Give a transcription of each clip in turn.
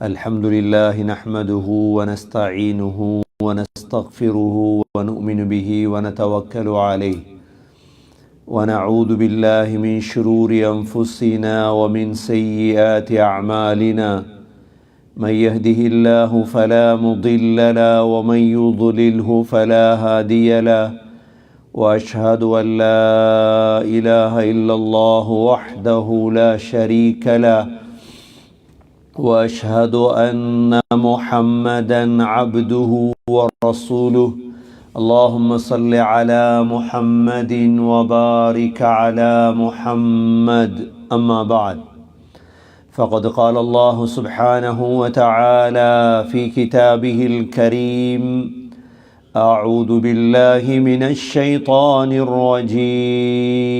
الحمد لله نحمده ونستعينه ونستغفره ونؤمن به ونتوكل عليه ونعوذ بالله من شرور أنفسنا ومن سيئات أعمالنا من يهده الله فلا مضل له ومن يضلله فلا هادي له وأشهد أن لا إله إلا الله وحده لا شريك له وأشهد أن محمدًا عبده ورسوله اللهم صل على محمد وبارك على محمد أما بعد فقد قال الله سبحانه وتعالى في كتابه الكريم أعوذ بالله من الشيطان الرجيم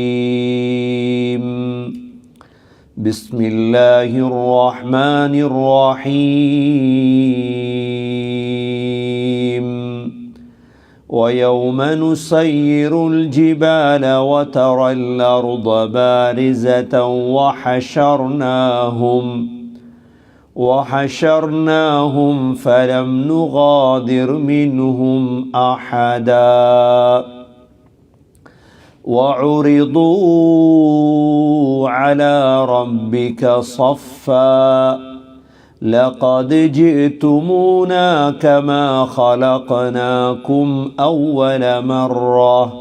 بسم الله الرحمن الرحيم ويوم نسير الجبال وترى الأرض بارزة وحشرناهم فلم نغادر منهم أحدا وعرضوا على ربك صفا لقد جئتمونا كما خلقناكم أول مرة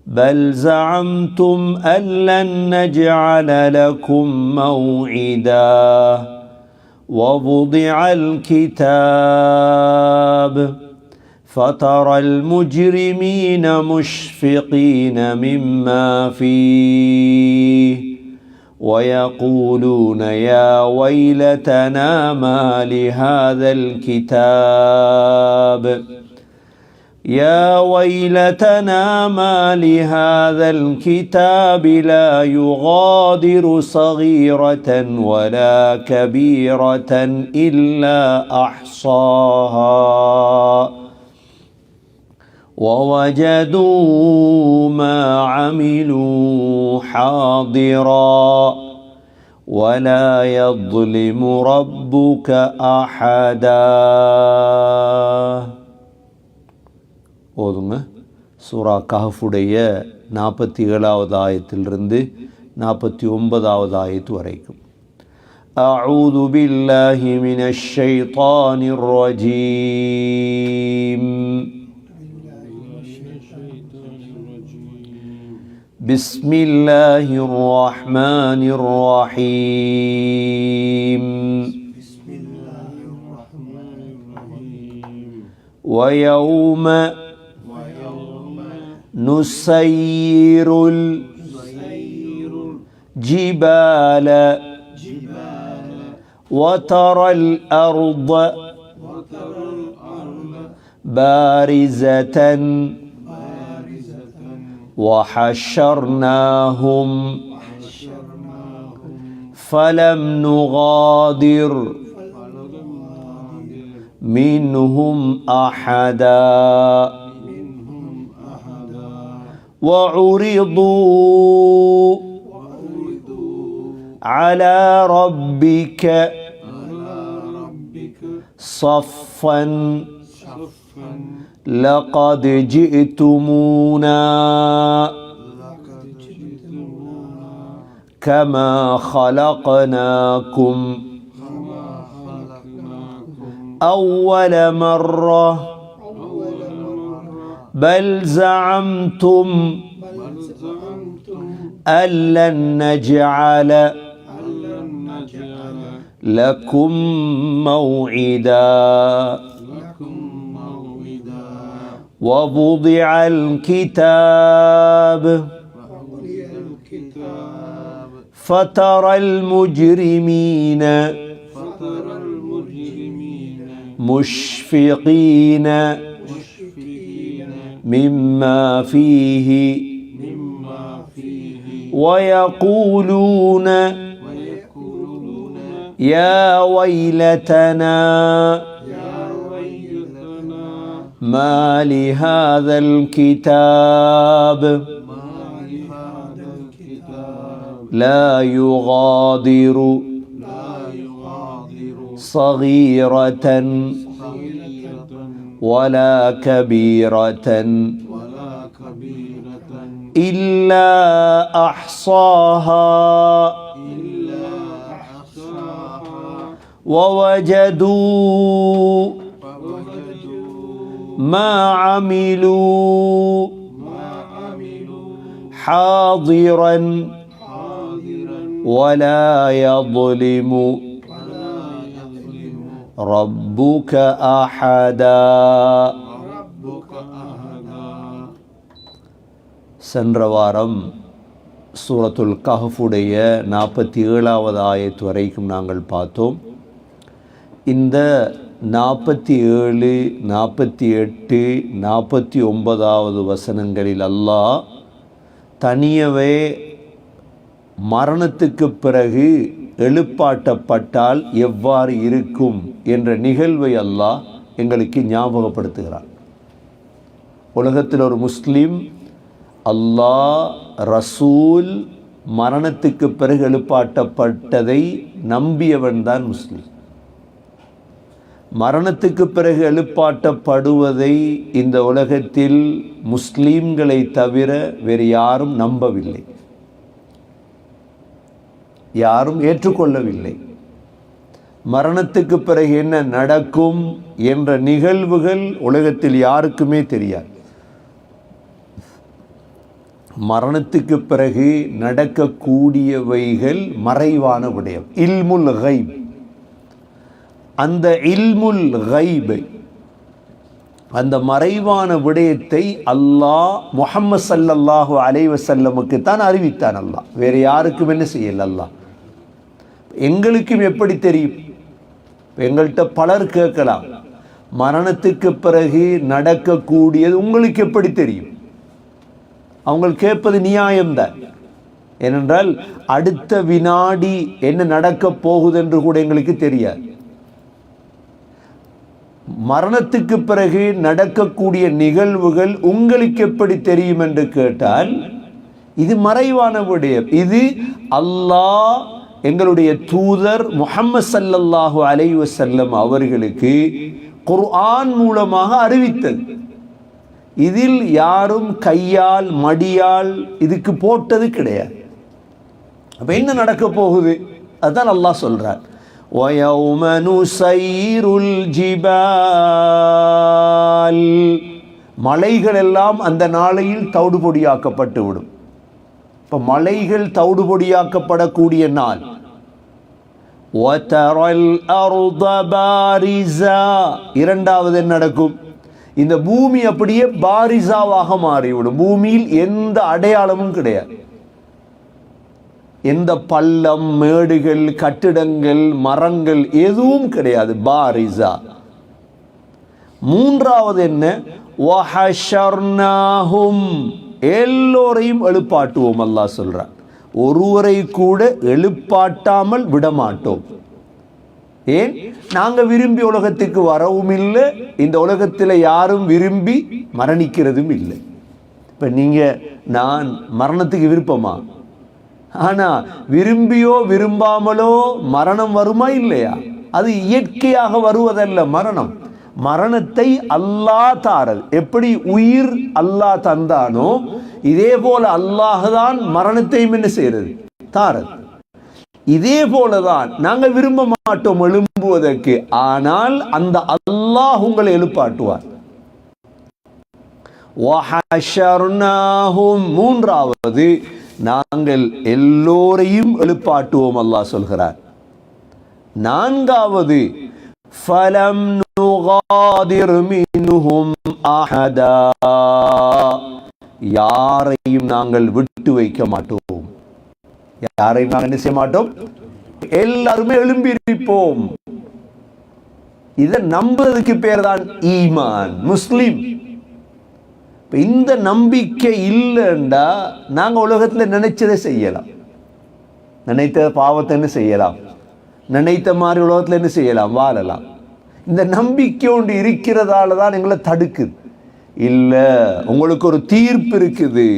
بل زعمتم أن لن نجعل لكم موعدا ووضع الكتاب فترى المجرمين مشفقين مما فيه ويقولون يا ويلتنا ما لهذا الكتاب لا يغادر صغيرة ولا كبيرة إلا أحصاها ووجدوا ما عملوا حاضرا ولا يظلم ربك أحدا ஓதுங்க. சூரா கஹஃபுடைய 47வது ஆயத்திலிருந்து 49வது ஆயத்து வரைக்கும். أعوذ بالله من الشيطان الرجيم بسم الله الرحمن الرحيم ويوم نسير الجبال وترى الأرض بارزة وحشرناهم فلم نغادر منهم أحدا وعرضوا على ربك صفا لقد جئتمونا كما خلقناكم أول مرة بل زعمتم أن لن نجعل لكم موعدا ووضع الكتاب فترى المجرمين مشفقين مما فيه ويقولون يا ويلتنا ما لهذا الكتاب لا يغادر صغيرة ولا كبيرة إلا أحصاها ووجدوا ما عملوا حاضرا ولا يظلم ربك أحدا. சென்ற வாரம் சூரத்துல் கஹ்ஃபுடைய 47வது ஆயத்து வரைக்கும் நாங்கள் பார்த்தோம். இந்த 47, 48, 49வது வசனங்களில் அல்லாஹ் தனியவே மரணத்துக்கு பிறகு எழுப்பாட்டப்பட்டால் எவ்வாறு இருக்கும் என்ற நிகழ்வை அல்லாஹ் எங்களுக்கு ஞாபகப்படுத்துகிறார். உலகத்தில் ஒரு முஸ்லீம் அல்லாஹ், ரசூல் மரணத்துக்கு பிறகு எழுப்பாட்டப்பட்டதை நம்பியவன் தான் முஸ்லீம். மரணத்துக்கு பிறகு எழுப்பாட்டப்படுவதை இந்த உலகத்தில் முஸ்லீம்களை தவிர வேறு யாரும் நம்பவில்லை, யாரும் ஏற்றுக்கொள்ளவில்லை. மரணத்துக்கு பிறகு என்ன நடக்கும் என்ற நிகழ்வுகள் உலகத்தில் யாருக்குமே தெரியாது. மரணத்துக்கு பிறகு நடக்கக்கூடியவைகள் மறைவான விடயம், இல்முல் கைப். அந்த இல்முல் கைபை, அந்த மறைவான விடயத்தை அல்லாஹ் முஹம்மது ஸல்லல்லாஹு அலைஹி வஸல்லமுக்கு தான் அறிவித்தான். அல்லாஹ் வேறு யாருக்கும் என்ன செய்யல. அல்லாஹ் எங்களுக்கும் எப்படி தெரியும்? எங்கள்கிட்ட பலர் கேட்கலாம், மரணத்துக்கு பிறகு நடக்கக்கூடியது உங்களுக்கு எப்படி தெரியும்? அவங்க கேட்பது நியாயம்தான். ஏனென்றால் அடுத்த வினாடி என்ன நடக்கப் போகுது என்று கூட எங்களுக்கு தெரியாது. மரணத்துக்கு பிறகு நடக்கக்கூடிய நிகழ்வுகள் உங்களுக்கு எப்படி தெரியும் என்று கேட்டால், இது மறைவான விடயம். இது அல்லாஹ் எங்களுடைய தூதர் முஹம்மது ஸல்லல்லாஹு அலைஹி வஸல்லம் அவர்களுக்கு குர்ஆன் மூலமாக அறிவித்தது. இதில் யாரும் கையால் மடியால் இதுக்கு போட்டது கிடையாது. அப்ப என்ன நடக்க போகுது? அதுதான் அல்லாஹ் சொல்றார், وَيَوْمَ نُسَيِّرُ الْجِبَالِ. மலைகள் எல்லாம் அந்த நாளையில் தவிடுபொடியாக்கப்பட்டு விடும். இப்போ மலைகள் தவிடுபொடியாக்கப்படக்கூடிய நாள். وَتَرَى الْأَرْضَ بَارِزَةً. இரண்டாவது என்ன நடக்கும்? இந்த பூமி அப்படியே பாரிசாவாக மாறிவிடும். பூமியில் எந்த அடையாளமும் கிடையாது, எந்த பள்ளம், மேடுகள், கட்டிடங்கள், மரங்கள் எதுவும் கிடையாது. பாரிசா. மூன்றாவது என்ன? வஹஷர்னாஹும். எல்லோரையும் எழுப்பாட்டுவோம். அல்லாஹ் சொல்றான், ஒருவரை கூட எழுப்பாட்டாமல் விடமாட்டோம். ஏன்? நாங்க விரும்பி உலகத்துக்கு வரவும் இல்லை, இந்த உலகத்தில் யாரும் விரும்பி மரணிக்கிறதும் இல்லை. இப்ப நீங்க நான் மரணத்துக்கு விருப்பமா? ஆனா விரும்பியோ விரும்பாமலோ மரணம் வருமா இல்லையா? அது இயற்கையாக வருவதல்ல மரணம். மரணத்தை அல்லாஹ் தாரது. எப்படி உயிர் அல்லாஹ் தந்தானோ இதே போல அல்லாஹ் தான் மரணத்தையும் என்ன செய்யறது? தாரது. இதே போலதான் நாங்கள் விரும்ப மாட்டோம் எழும்புவதற்கு, ஆனால் அந்த அல்லாஹ் உங்களை எழுப்பாட்டுவார். வஹஷர்னாஹும். மூன்றாவது, நாங்கள் எல்லோரையும் எழுப்பாட்டுவோம் அல்லாஹ் சொல்கிறார். நான்காவது, ஃபலம் நுகாதிர் மின்ஹும் அஹதா. யாரையும் நாங்கள் விட்டு வைக்க மாட்டோம். யாரையும் நாங்கள் என்ன செய்ய மாட்டோம்? எல்லாருமே எழும்பி இருப்போம். இதை நம்புறதுக்கு பேர் தான் ஈமான், முஸ்லிம். இந்த நம்பிக்கை இல்லைண்டா நாங்கள் உலகத்தில் நினைச்சதை செய்யலாம், நினைத்த பாவத்தை என்ன செய்யலாம், நினைத்த மாதிரி உலகத்தில் என்ன செய்யலாம், வாழலாம். இந்த நம்பிக்கை ஒன்று இருக்கிறதால தான் எங்களை தடுக்குது. இல்லை, உங்களுக்கு ஒரு தீர்ப்பு இருக்குது,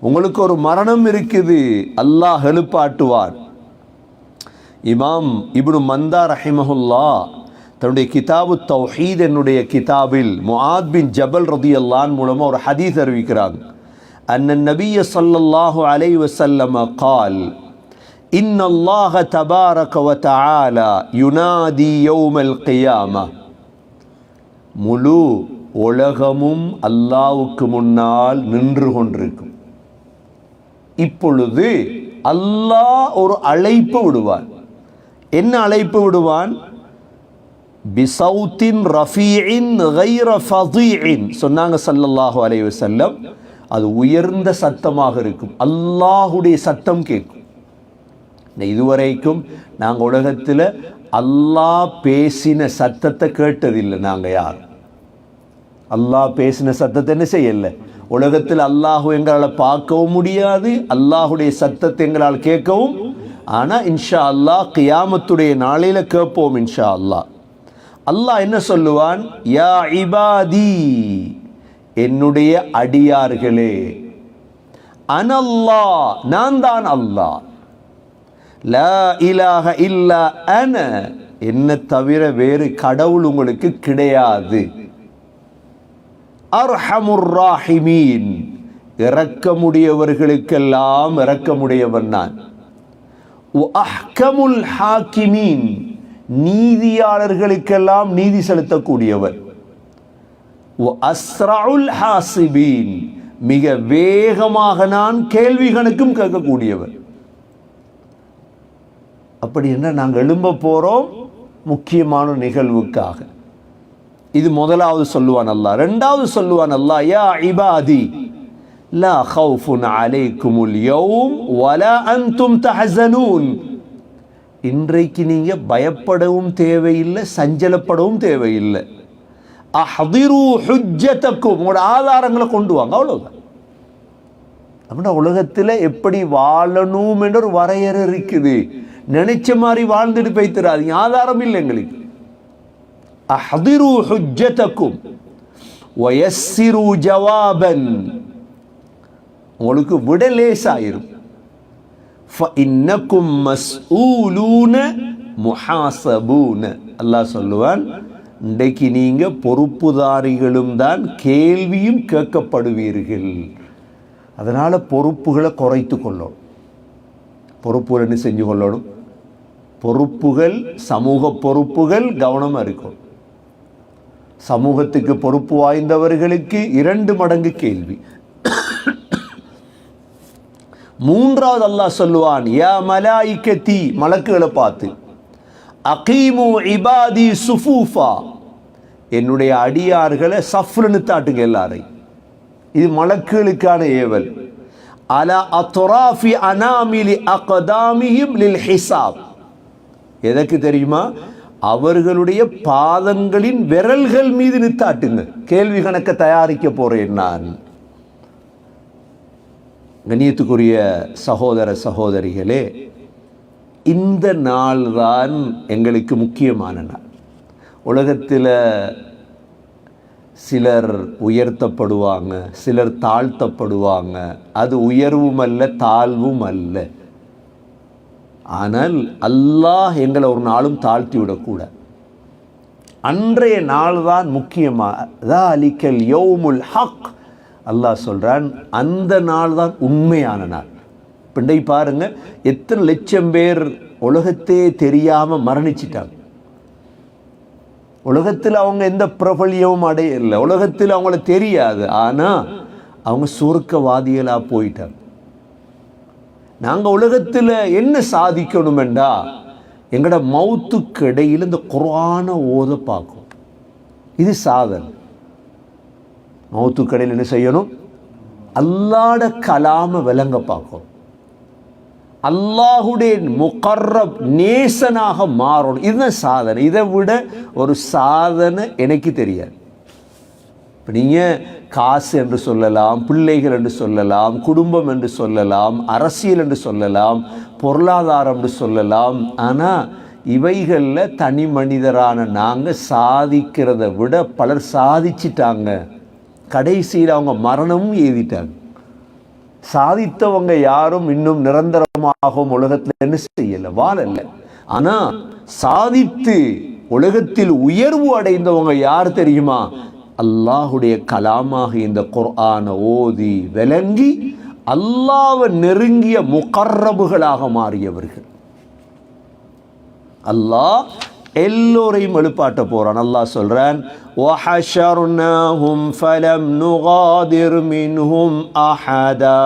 உங்களுக்கு ஒரு மரணம் இருக்குது, அல்லாஹ் எழுப்பாட்டுவார். இமாம் இப்னு மந்தா ரஹிமஹுல்லா தன்னுடைய கிதாபு தௌஹீத் என்னுடைய கிதாபில் முஆத் பின் ஜபல் ரதியல்லாஹு அன்ஹு மூலமாக ஒரு ஹதீஸ் அறிவிக்கிறாங்க. அன்ன நபிய ஸல்லல்லாஹு அலைஹி வஸல்லம் قال إن الله تبارك وتعالى ينادي يوم القيامة. முழு உலகமும் அல்லாஹ்வுக்கு முன்னால் நின்று கொண்டிருக்கும். இப்பொழுது அல்லாஹ் ஒரு அழைப்பு விடுவான். என்ன அழைப்பு விடுவான்? பிசௌத்தின் ரஃபீஇன் கைர ஃபதீஇன் சொன்னாங்க ஸல்லல்லாஹு அலைஹி வஸல்லம். அது உயர்ந்த சத்தமாக இருக்கும், அல்லாஹுடைய சத்தம் கேட்கும். இதுவரைக்கும் நாங்கள் உலகத்தில் அல்லாஹ் பேசின சத்தத்தை கேட்டதில்லை. நாங்கள் யார் அல்லாஹ் பேசின சத்தத்தை என்ன செய்யலை. உலகத்தில் அல்லாஹு எங்களால் பார்க்கவும் முடியாது, அல்லாஹுடைய சத்தத்தை எங்களால் கேட்கவும். ஆனால் இன்ஷா அல்லாஹ் கியாமத்துடைய நாளையில் கேட்போம் இன்ஷா அல்லாஹ். அல்லாஹ் என்ன சொல்லுவான்? யா இபாதி, என்னுடைய அடியார்களே, அனல்லாஹ், நான் தான் அல்லாஹ், லா இலாஹ இல்லா அன, என்ன தவிர வேறு கடவுள் உங்களுக்கு கிடையாது, அர்ஹமுர் ராஹிமீன், இரக்கமுடையவர்களுக்கெல்லாம் இரக்கமுடையவன் நான், அஹ்கமுல் ஹாக்கிமீன், நீதியாளர்களுக்கெல்லாம் நீதி செலுத்தக்கூடியவர், அஸ்ரஉல் ஹாசிபீன், மிக வேகமாக நான் கேள்வி கணக்கும் கேட்கக்கூடியவர். அப்படி என்ன நாங்கள் எழும்ப போறோம் முக்கியமான நிகழ்வுக்காக. இது முதலாவது சொல்லுவான் அல்லாஹ். ரெண்டாவது சொல்லுவான் அல்லாஹ், யா இபாதி லா ஹவுஃபுன் அலைக்குமுல் யௌம் வலா அன்தும் தஹஸனூன், இன்றைக்கு நீங்க பயப்படவும் தேவையில்லை, சஞ்சலப்படவும் தேவையில்லை. அஹ்திரு ஹுஜ்ஜதக்கும், உங்களோட ஆதாரங்களை கொண்டு வாங்க, அவ்வளவுதான். அப்படின்னா உலகத்தில் எப்படி வாழணும் என்ற ஒரு வரையறை இருக்குது. நினைச்ச மாதிரி வாழ்ந்துட்டு போய்த்திராதீங்க, ஆதாரம் இல்லை எங்களுக்கு. அஹ்திரு ஹுஜ்ஜதக்கும் வயஸ்ஸிரு ஜவாபன், உங்களுக்கு விட லேசாயிரும். فإنكم مسؤولون محاسبون, அல்லாஹ் சொல்லுவான், இன்றைக்கு நீங்க பொறுப்புதாரிகளும் தான், கேள்வியும் கேட்கப்படுவீர்கள். அதனால பொறுப்புகளை குறைத்து கொள்ளணும். பொறுப்புகள் என்ன செஞ்சு கொள்ளணும்? பொறுப்புகள், சமூக பொறுப்புகள் கவனமாக இருக்கும். சமூகத்துக்கு பொறுப்பு வாய்ந்தவர்களுக்கு 2 மடங்கு கேள்வி. மூன்றாவது அல்லாஹ் சொல்லுவான், யா மலாயிகதி, மலக்குகளை பார்த்து, அகீமு இபாதி சுஃபூஃபா, என்னுடைய அடியார்களை சஃப்ல நிறுத்தாட்டுங்க எல்லாரையும். இது மலக்குகளுக்கான ஏவல். அலா அத்ராஃபி அனாமிலி அக்தாமிஹிம் லில் ஹிசாப், எதற்கு தெரியுமா? அவர்களுடைய பாதங்களின் விரல்கள் மீது நிறுத்தாட்டுங்க, கேள்வி கணக்க தயாரிக்க போறேன் நான். கண்ணியத்துக்குரிய சகோதர சகோதரிகளே, இந்த நாள் தான் எங்களுக்கு முக்கியமான நாள். உலகத்தில் சிலர் உயர்த்தப்படுவாங்க, சிலர் தாழ்த்தப்படுவாங்க. அது உயர்வும் அல்ல, தாழ்வும் அல்ல. ஆனால் அல்லாஹ் எங்களை ஒரு நாளும் தாழ்த்தி விடக்கூடாது. அன்றைய நாள் தான் முக்கியமாக ذَلِكَ الْيَوْمُ الْحَقُّ, அல்லாஹ் சொல்றான், அந்த நாள் தான் உண்மையான நாள். பிண்டை பாருங்க, எத்தனை லட்சம் பேர் உலகத்தையே தெரியாம மரணிச்சிட்டாங்க. உலகத்தில் அவங்க எந்த பிரபல்யமும் அடையலை, உலகத்தில் அவங்கள தெரியாது, ஆனா அவங்க சுருக்கவாதிகளா போயிட்டாங்க. நாங்க உலகத்தில் என்ன சாதிக்கணுமெண்டா, எங்கட மௌத்துக்கு இடையில் இந்த குர்ஆனை ஓத பார்க்கும். இது சாதனை. மௌத்துக்கு இடையில் என்ன செய்யணும்? அல்லாஹ்வுடைய கலாமை விளங்க பார்க்கணும். அல்லாஹுடைய முகர்ரப் நேசனாக மாறணும். இதுதான் சாதனை. இதை விட ஒரு சாதனை எனக்கு தெரியாது. இப்போ நீங்கள் காசு என்று சொல்லலாம், பிள்ளைகள் என்று சொல்லலாம், குடும்பம் என்று சொல்லலாம், அரசியல் என்று சொல்லலாம், பொருளாதாரம் என்று சொல்லலாம். ஆனால் இவைகளில் தனி மனிதரான நாங்கள் சாதிக்கிறத விட பலர் சாதிச்சிட்டாங்க. கடைசியில் அவங்க மரணமும் எழுதிட்டாங்க. சாதித்தவங்க யாரும் இன்னும் நிரந்தரமாகவும் உலகத்தில் என்ன செய்யலை, வாழலை. ஆனா சாதித்து உலகத்தில் உயர்வு அடைந்தவங்க யார் தெரியுமா? அல்லாஹுடைய கலாமாக இந்த குர்ஆனை ஓதி விளங்கி அல்லாஹ்வை நெருங்கிய முகர்ரபுகளாக மாறியவர்கள். அல்லாஹ் எல்லோரையும் எழுப்பாட்ட போறான். அல்லாஹ் சொல்றான், وَحَشَرْنَاهُمْ فَلَمْ نُغَادِرْ مِنْهُمْ أَحَدًا.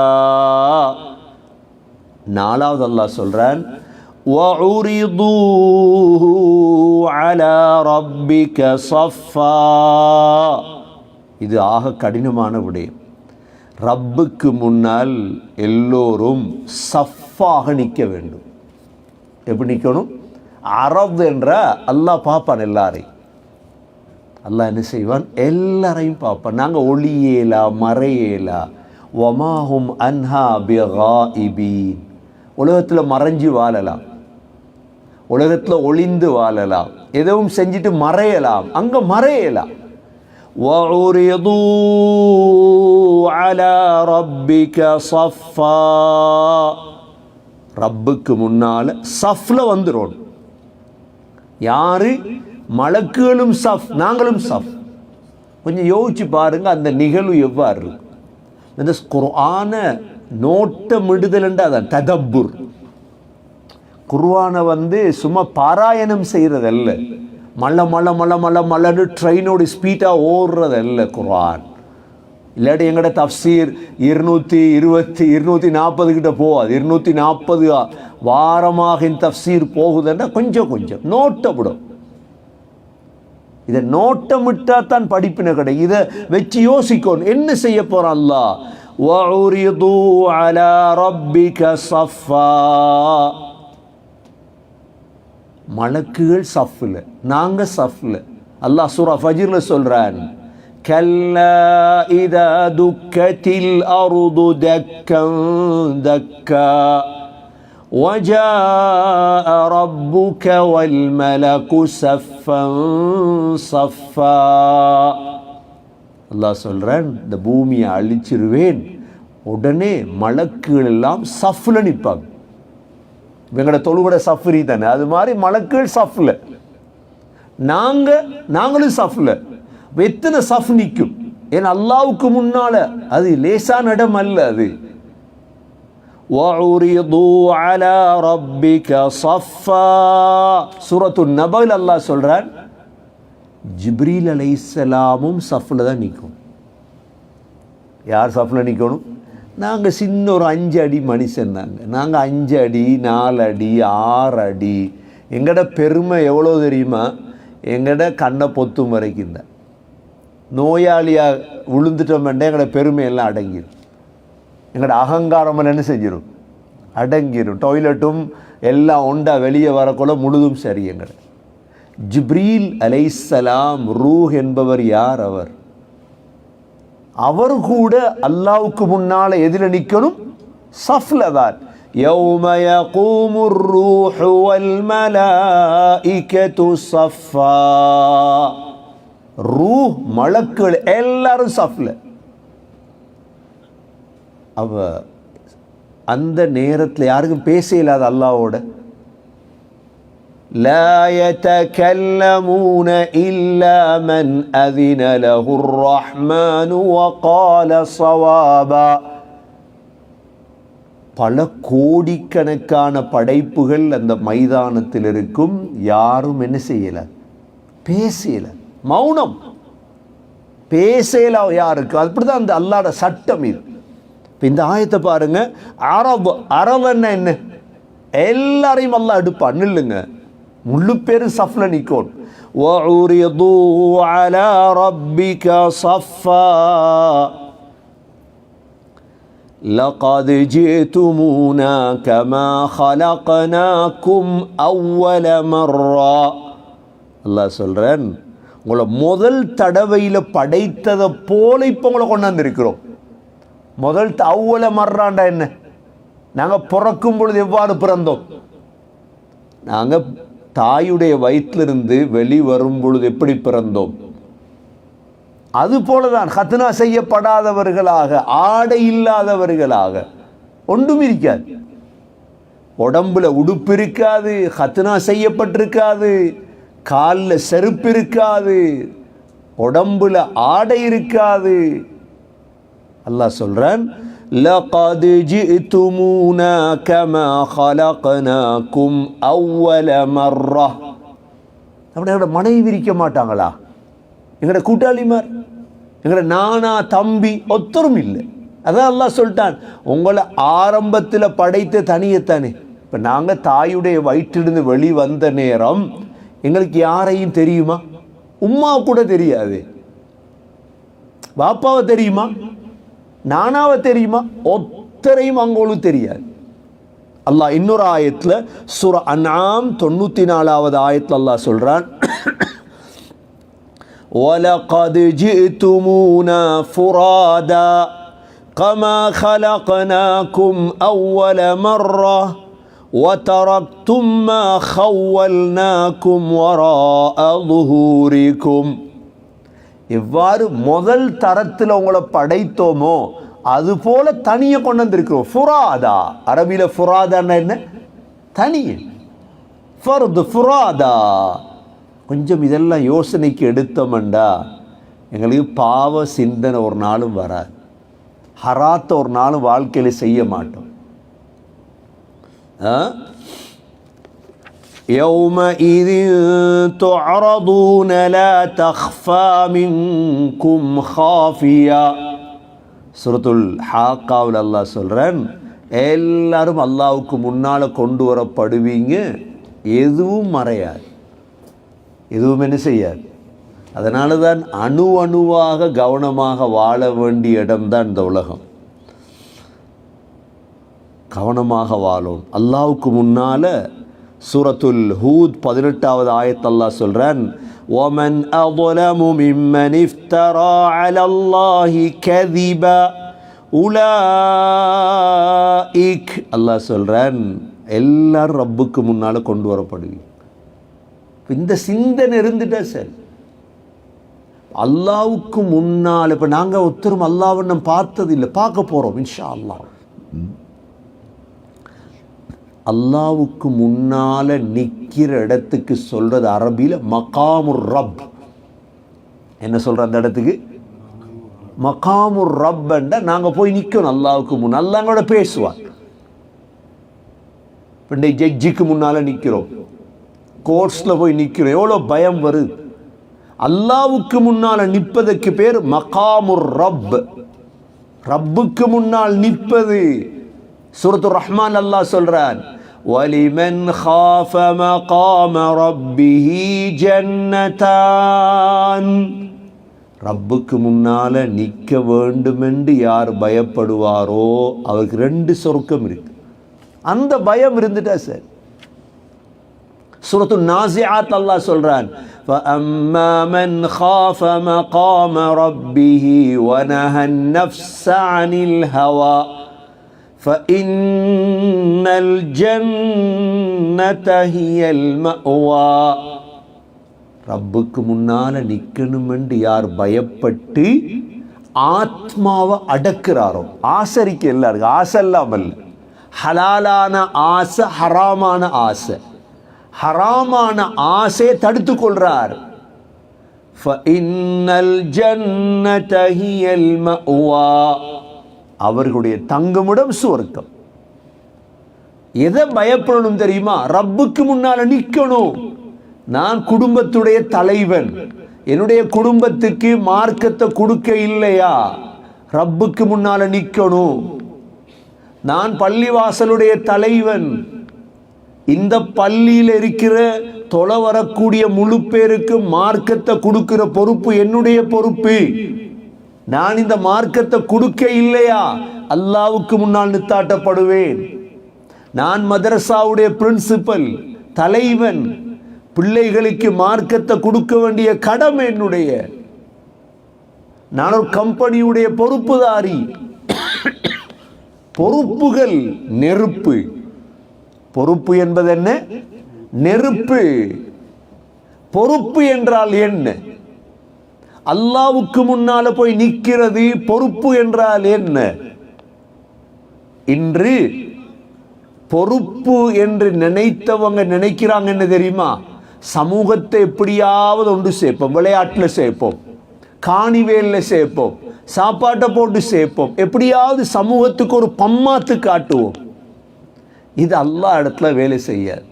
நாலாவது அல்லாஹ் சொல்றான், وَعُرِضُوا عَلَى رَبِّكَ صَفًّا. இது ஆக கடினமான விடயம். ரப்புக்கு முன்னால் எல்லோரும் சஃப்பாக நிற்க வேண்டும். எப்படி நிற்கணும்? அரப் என்ற அல்லாஹ் பார்ப்பான் எல்லாரையும். அல்லாஹ் என்ன செய்வான்? எல்லாரையும் பார்ப்பான். நாங்கள் ஒளியேலா மறையேலா. வமாஹும் அன்ஹா பிகாயிபீன். உலகத்தில் மறைஞ்சு வாழலாம், உலகத்தில் ஒளிந்து வாழலாம், எதுவும் செஞ்சுட்டு மறையலாம், அங்கே மறையலாம். وَعُرِضُوا عَلَى رَبِّكَ صَفًّا. ரப்புக்கு முன்னால் சஃப்ல வந்துடும். யாரு? மலக்குகளும் சஃப், நாங்களும் சஃப். கொஞ்சம் யோசிச்சு பாருங்க அந்த நிகழ்வு எவ்வாறு இருக்கு. இந்த குர்ஆனை நோட்டமிடுதல் அதான் ததப்புர். குர்ஆனை சும்மா பாராயணம் செய்யறதல்ல, மல்ல மல்ல மல்ல மல்ல மல்லன்னு ட்ரெயினோட ஸ்பீடாக ஓடுறதல்ல குர்ஆன். இல்லாட்டி எங்கட தஃப்சீர் 240 கிட்ட போகாது. 240 வாரமாக இந்த தஃப்சீர் போகுதுன்னா கொஞ்சம் கொஞ்சம் நோட்டப்படும். இதை நோட்டமிட்டா தான் படிப்பின கடை. இதை வச்சு யோசிக்கணும், என்ன செய்ய போறான் அல்லாஹ். وَعُرِضُوا عَلَى رَبِّكَ صَفًّا. மலக்குகள் சஃப்ல, நாங்க சஃப்ல. அல்லாஹ் சூரா ஃபஜ்ர்ல சொல்றான், كَلَّا إِذَا دُكَّتِ الْأَرْضُ دَكًّا دَكًّا وَجَاءَ رَبُّكَ وَالْمَلَكُ صَفًّا صَفًّا. அல்லாஹ் சொல்றான், இந்த பூமியை அழிச்சிருவேன், உடனே மலக்குகள் எல்லாம் சஃப்ல நிற்பாங்க. எங்களோட தொழுகட சஃப்ரி தானே, அது மாதிரி மலக்குகள் சஃப்ல, நாங்களும் சஃப்ல. எத்தனை சஃப் நிற்கும்? ஏன்னா அல்லாவுக்கு முன்னால அது லேசான இடம் அல்ல அது. وَعُرِضُوا عَلَى رَبِّكَ صَفًّا. சூரத்து நபல் அல்லாஹ் சொல்றான், ஜிப்ரீல் அலைஹிஸ்ஸலாமும் சஃப்ல தான் நிற்கும். யார் சஃப்ல நிற்கணும்? நாங்கள் சின்ன ஒரு 5 அடி மனுஷன் தாங்க. நாங்கள் 5 அடி 4 அடி 6 அடி. எங்கட பெருமை எவ்வளோ தெரியுமா? எங்கட கண்ணை பொத்தும் வரைக்கும் தான். நோயாளியாக விழுந்துட்டோம்னா எங்களோட பெருமை எல்லாம் அடங்கிடும். எங்களோட அகங்காரம் என்ன செஞ்சிடும்? அடங்கிடும். டாய்லெட்டும் எல்லாம் ஒண்டா வெளியே வரக்குள்ள முழுதும் சரி. எங்கட ஜிப்ரீல் அலைஹிஸ்ஸலாம் ரூஹ் என்பவர் யார்? அவர் கூட அல்லாவுக்கு முன்னால எதில் நிற்கணும்? சஃப்ல தான். يَوْمَ يَقُومُ الرُّوحُ وَالْمَلَائِكَةُ صَفًّا. ரூஹ் மலக்குகள் எல்லாரும் சஃப்ல. அவ அந்த நேரத்தில் யாருக்கும் பேச இல்லாத அல்லாவோட. لا يتكلمون إلا من أذن له الرحمن وقال صوابا. பல கோடிக்கணக்கான படைப்புகள் அந்த மைதானத்தில் இருக்கும். யாரும் என்ன செய்யல? பேசல. மௌனம். பேசல யாருக்கு? அப்படிதான் அந்த அல்லாஹ்வோட சட்டம் இது. இந்த ஆயத்தை பாருங்க. அரபன்னா என்ன? எல்லாரையும் அல்லாஹ் எடுப்பான். நில்லுங்க, முழு பேரும் சஃப்ல நிற்கும். وَعُرِضُوا عَلَى رَبِّكَ صَفًّا لَقَدْ جِئْتُمُونَا كَمَا خَلَقْنَاكُمْ أَوَّلَ مَرَّةٍ. அல்லாஹ் சொல்றான், உங்களை முதல் தடவையில் படைத்ததை போல இப்போ உங்களை கொண்டாந்துருக்கிறோம். முதல் அவ்வள மர்றாண்டா என்ன? நாங்கள் பிறக்கும் பொழுது எவ்வாறு பிறந்தோம்? நாங்கள் தாயுடைய வயிற்றிலிருந்து வெளிவரும் பொழுது எப்படி பிறந்தோம்? அதுபோலதான் ஹத்னா செய்யப்படாதவர்களாக, ஆடை இல்லாதவர்களாக, ஒன்றும் இருக்காது. உடம்புல உடுப்பு இருக்காது, ஹத்னா செய்யப்பட்டிருக்காது, காலில் செருப்பு இருக்காது, உடம்புல ஆடை இருக்காது. அல்லாஹ் சொல்றான், லகத் ஜிஅ்துமூனா கமா ஹலக்னாகும் அவ்வல மர்ரா. எங்களோட மனைவி இருக்க மாட்டாங்களா? எங்களோட கூட்டாளிமார், எங்களோட நானா தம்பி ஒத்தரும் இல்லை. அதான் அல்லாஹ் சொல்லிட்டான், உங்களை ஆரம்பத்தில் படைத்த தனியத்தானே. இப்போ நாங்கள் தாயுடைய வயிற்றிலிருந்து வெளி வந்த நேரம் எங்களுக்கு யாரையும் தெரியுமா? உம்மா கூட தெரியாது. பாப்பாவை தெரியுமா? நானாவை தெரியுமா? ஒத்தரையும் அவங்களுக்கு தெரியாது. அல்லாஹ் இன்னொரு ஆயத்தில் சூரா அன்ஆம் 94வது ஆயத்தில் அல்லாஹ் சொல்றான், வலகத் ஜிஅ்துமூனா ஃபுராதா கமா خلقناكم أول مرة وتركتم ما خولناكم وراء ظهوركم. எவ்வாறு முதல் தரத்தில் உங்களை படைத்தோமோ அது போல தனியை கொண்டு வந்திருக்கிறோம். ஃபுராதா, அரபியில ஃபுராதான்னா என்ன? தனிய. ஃபர்து ஃபுராதா. கொஞ்சம் இதெல்லாம் யோசனைக்கு எடுத்தோம்டா எங்களுக்கு பாவ சிந்தனை ஒரு நாளும் வராது, ஹராத்த ஒரு நாளும் வாழ்க்கையில் செய்ய மாட்டோம். يومئذ تعرضون لا تخفى منكم خافية. சூரத்துல் ஹாக்காவில் அல்லாஹ் சொல்றான், எல்லாரும் அல்லாஹ்வுக்கு முன்னால கொண்டு வரப்படுவீங்க, எதுவும் மறையாது, எதுவும் என்ன செய்யாது. அதனால தான் அணு அணுவாக கவனமாக வாழ வேண்டிய இடம்தான் இந்த உலகம். கவனமாக வாழும். அல்லாஹ்வுக்கு முன்னால சூரத்துல் ஹூத் 18வது ஆயத் அல்லாஹ் சொல்றான், وَمَنْ أَظْلَمُ مِمَّنِ افْتَرَى عَلَى اللَّهِ كَذِبًا أُولَئِكَ. அல்லாஹ் சொல்றான், எல்லாரும் ரப்புக்கு முன்னால கொண்டு வரப்படுவீங்க. இந்த சிந்தனை இருந்துட்டா சரி. அல்லாஹ்வுக்கு முன்னால் இப்போ நாங்கள் ஒருத்தரும் அல்லாஹ்வை நம்ம பார்த்தது இல்லை, பார்க்க போகிறோம் இன்ஷா அல்லாஹ். அல்லாஹ்வுக்கு முன்னால் நிற்கிற இடத்துக்கு சொல்கிறது அரபியில் மகாமுர் ரப். என்ன சொல்கிற அந்த இடத்துக்கு? மகாமுர் ரப்ண்டா நாங்கள் போய் நிற்கணும் அல்லாஹ்வுக்கு முன். அல்லாஹ்வோட பேசுவார். இப்போ ஜட்ஜிக்கு முன்னால் நிற்கிறோம், கோர்ட்ஸில் போய் நிற்கிறோம், எவ்வளோ பயம் வருது. அல்லாஹ்வுக்கு முன்னால் நிற்பதற்கு பேர் மகாமுர் ரப். ரப்புக்கு முன்னால் நிற்பது. சூரத்துர் ரஹ்மான் அல்லாஹ் சொல்றான், வலிமன் காஃப மகாம ரப்பிஹி ஜன்னதான். ரப்புக்கு முன்னால நிற்க வேண்டும் என்று யார் பயப்படுவாரோ அவருக்கு 2 சொர்க்கம் இருக்கு. அந்த பயம் இருந்துட்டா சார். சூரத்து நாஸிஆத் அல்லாஹ் சொல்றான், فَأَمَّا مَنْ خَافَ مَقَامَ رَبِّهِ وَنَهَى النَّفْسَ عَنِ الْهَوَى فَإِنَّ الْجَنَّةَ هِيَ الْمَأْوَى. ரப்புக்கு முன்னால நிற்கணும் என்று யார் பயப்பட்டு ஆத்மாவை அடக்குறாரோ, ஆசரிக்க எல்லாருக்கும் ஆசை இல்லாமல், ஹலாலான ஆசை, ஹராமான ஆசை, ஹராமான ஆசையை தடுத்து கொள்றார். அவர்களுடைய தங்குமிடம் சுவர்க்கம். எதை பயப்படணும் தெரியுமா? ரப்புக்கு முன்னால நிற்கணும். நான் குடும்பத்துடைய தலைவன், என்னுடைய குடும்பத்துக்கு மார்க்கத்தை கொடுக்க இல்லையா? ரப்புக்கு முன்னால நிற்கணும். நான் பள்ளிவாசலுடைய தலைவன், இந்த பள்ளியில் இருக்கிற தொலை வரக்கூடிய முழு பேருக்கு மார்க்கத்தை கொடுக்கிற பொறுப்பு என்னுடைய பொறுப்பு. நான் இந்த மார்க்கத்தை கொடுக்க இல்லையா அல்லாஹ்வுக்கு முன்னால் நிறுத்தாட்டப்படுவேன். நான் மதரசாவுடைய பிரின்சிபல், தலைவன், பிள்ளைகளுக்கு மார்க்கத்தை கொடுக்க வேண்டிய கடமை என்னுடைய. நான் ஒரு கம்பெனியுடைய பொறுப்புதாரி. பொறுப்புகள் நெருப்பு. பொறுப்பு என்பது என்ன? நெருப்பு. பொறுப்பு என்றால் என்ன? அல்லாஹ்வுக்கு முன்னால போய் நிற்கிறது பொறுப்பு என்றால் என்ன? இன்று பொறுப்பு என்று நினைத்தவங்க நினைக்கிறாங்க என்ன தெரியுமா, சமூகத்தை எப்படியாவது ஒன்று சேர்ப்போம், விளையாட்டில் சேர்ப்போம், காணிவேலில் சேர்ப்போம், சாப்பாட்டை போட்டு சேர்ப்போம், எப்படியாவது சமூகத்துக்கு ஒரு பம்மாத்து காட்டுவோம். இது அல்லாஹ் இடத்துல வேலை செய்யாது,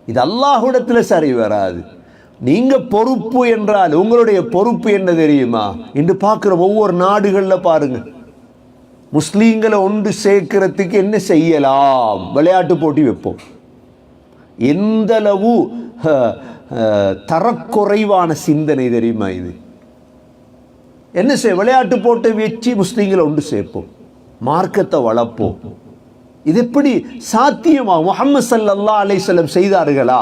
இது அல்லாஹ்விடத்துல சரி வராது. நீங்க பொறுப்பு என்றால் உங்களுடைய பொறுப்பு என்ன தெரியுமா? இன்று பார்க்குற ஒவ்வொரு நாடுகளில் பாருங்க, முஸ்லீம்களை ஒன்று சேர்க்கிறதுக்கு என்ன செய்யலாம், விளையாட்டு போட்டி வைப்போம். எந்த அளவு தரக்குறைவான சிந்தனை தெரியுமா இது? என்ன விளையாட்டு போட்டு வச்சு முஸ்லீம்களை ஒன்று சேர்ப்போம், மார்க்கத்தை வளர்ப்போம். இது எப்படி சாத்தியமா? முஹம்மது ஸல்லல்லாஹு அலைஹி வஸல்லம் செய்தார்களா?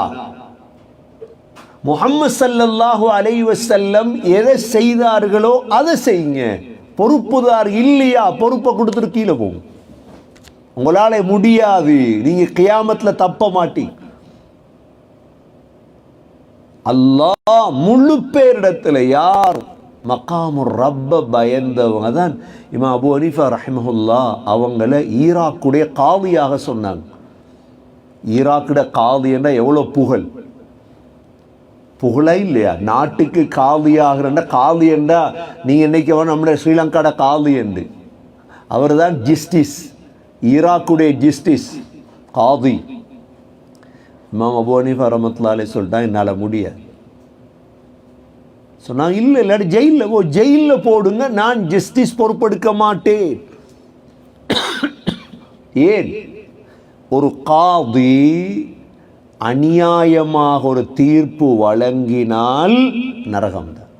முஹம்மது ஸல்லல்லாஹு அலைஹி வஸல்லம் எதை செய்தார்களோ அதை செய்யுங்க. பொறுப்புதார் இல்லையா, பொறுப்பை கொடுத்துட்டு கீழே போகும். உங்களால முடியாது, நீங்க கியாமத்துல தப்ப மாட்டீங்க. அல்லாஹ் முழு பேரிடத்துல யார் மகாமுர் ரப்ப பயந்தவங்க தான் இமாம் அபு ஹனீஃபா ரஹிமஹுல்லா அவங்கள ஈராக்குடைய காதியாக சொன்னாங்க. ஈராக்குடைய காதி என்ற எவ்வளோ புகழா இல்லையா? நாட்டுக்கு காதியாகிறன்னா, காதி என்றா நீங்க இன்னைக்கு நம்முடைய ஸ்ரீலங்காட காதி என்று, அவர் தான் ஜஸ்டிஸ், ஈராக்குடைய ஜஸ்டிஸ் காதி. இமாம் அபு ஹனீஃபா ரஹ்மத்துல்லாஹி அலைஹி சொல்லிட்டாங்க, என்னால் முடியாது சொன்னாங்க. இல்லை, இல்லாட்டி ஜெயிலில் போடுங்க, நான் ஜஸ்டிஸ் பொறுப்பெடுக்க மாட்டேன். ஏன்? ஒரு காதி அநியாயமாக ஒரு தீர்ப்பு வழங்கினால் நரகம்தான்.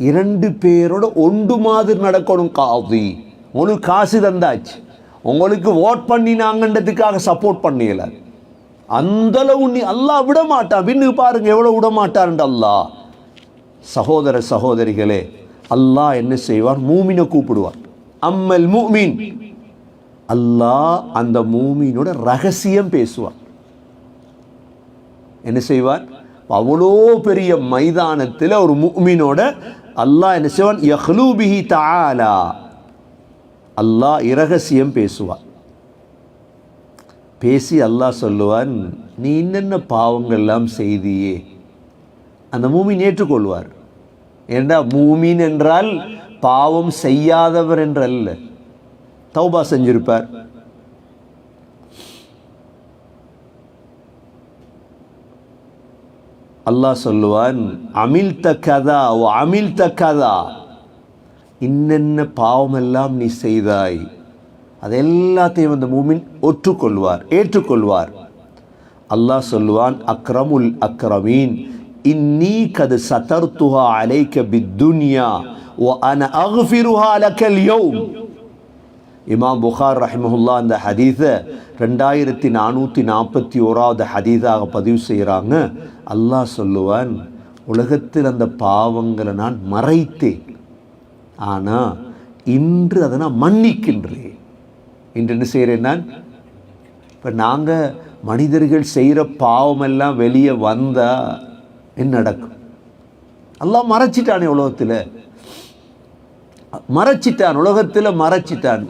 இரண்டு பேரோட ஒன்று மாதிரி நடக்கணும். காதி உங்களுக்கு காசு தந்தாச்சு, உங்களுக்கு ஓட் பண்ணினாங்கன்றதுக்காக சப்போர்ட் பண்ணல, அந்த அளவு நீ அல்லாஹ் விட மாட்டான். பின்னு பாருங்க எவ்வளவு விட மாட்டான் அல்லாஹ். சகோதர சகோதரிகளே, அல்லாஹ் என்ன செய்வார்? மூமினை கூப்பிடுவார். அம்மல் மூமின், அல்லாஹ் அந்த மூமினோட ரகசியம் பேசுவார். என்ன செய்வார்? அவ்வளோ பெரிய மைதானத்தில் ஒரு மூமினோட அல்லாஹ் என்ன செய்வான்? யஹ்லு பிஹி தஆலா, அல்லாஹ் இரகசியம் பேசுவார். பேசி அல்லாஹ் சொல்லுவான், நீ என்னென்ன பாவங்கள் எல்லாம் செய்தியே. அந்த மூமின் ஏற்றுக்கொள்வார். ஏண்டா மூமின் என்றால் பாவம் செய்யாதவர் என்றல்ல, தௌபா செஞ்சிருப்பார். அல்லாஹ் சொல்லுவான், அமில்த கதா ஓ அமில்த கதா, இன்னென்ன பாவமெல்லாம் நீ செய்தாய், அது எல்லாத்தையும் அந்த மூமின் ஏற்றுக்கொள்வார். அல்லாஹ் சொல்லுவான், அக்ரமுல் அக்ரமீன் இன்னி கது சதர்துஹா அலைக பித்துன்யா வ அன அக்ஃபிருஹா லக்கல் யௌம். இமாம் புகார் ரஹிமஹுல்லா அந்த ஹதீஸை 2441வது ஹதீஸாக பதிவு செய்கிறாங்க. அல்லாஹ் சொல்லுவான், உலகத்தில் அந்த பாவங்களை நான் மறைத்தேன், ஆனால் இன்று அதை நான் மன்னிக்கின்றேன். இன்று என்ன செய்கிறேன் நான்? இப்போ நாங்கள் மனிதர்கள் செய்கிற பாவமெல்லாம் வெளியே வந்தால் என்ன நடக்கும்? அல்லாஹ் மறைச்சிட்டானே, உலகத்தில் மறைச்சிட்டான்.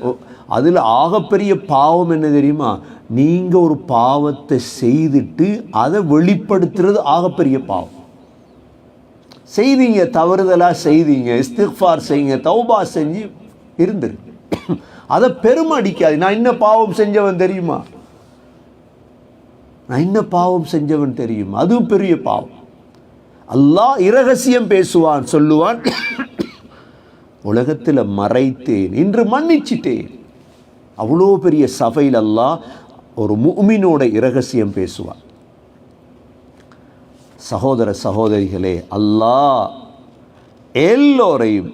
அதில் ஆகப்பெரிய பாவம் என்ன தெரியுமா? நீங்கள் ஒரு பாவத்தை செய்துட்டு அதை வெளிப்படுத்துறது ஆகப்பெரிய பாவம். செய்தீங்க, தவறுதலாக செய்தீங்க, இஸ்திக்ஃபார் செய்யுங்க, தௌபா செஞ்சு இருந்துரு, அதை பெருமை அடிக்காது. நான் என்ன பாவம் செஞ்சவன் தெரியுமா? அதுவும் பெரிய பாவம். அல்லாஹ் இரகசியம் பேசுவான், சொல்லுவான், உலகத்தில் மறைத்தேன், இன்று மன்னிச்சிட்டேன். அவ்வளோ பெரிய சபையில் அல்லாஹ் ஒரு முஃமினோட இரகசியம் பேசுவான். சகோதர சகோதரிகளே, அல்லாஹ் எல்லோரையும்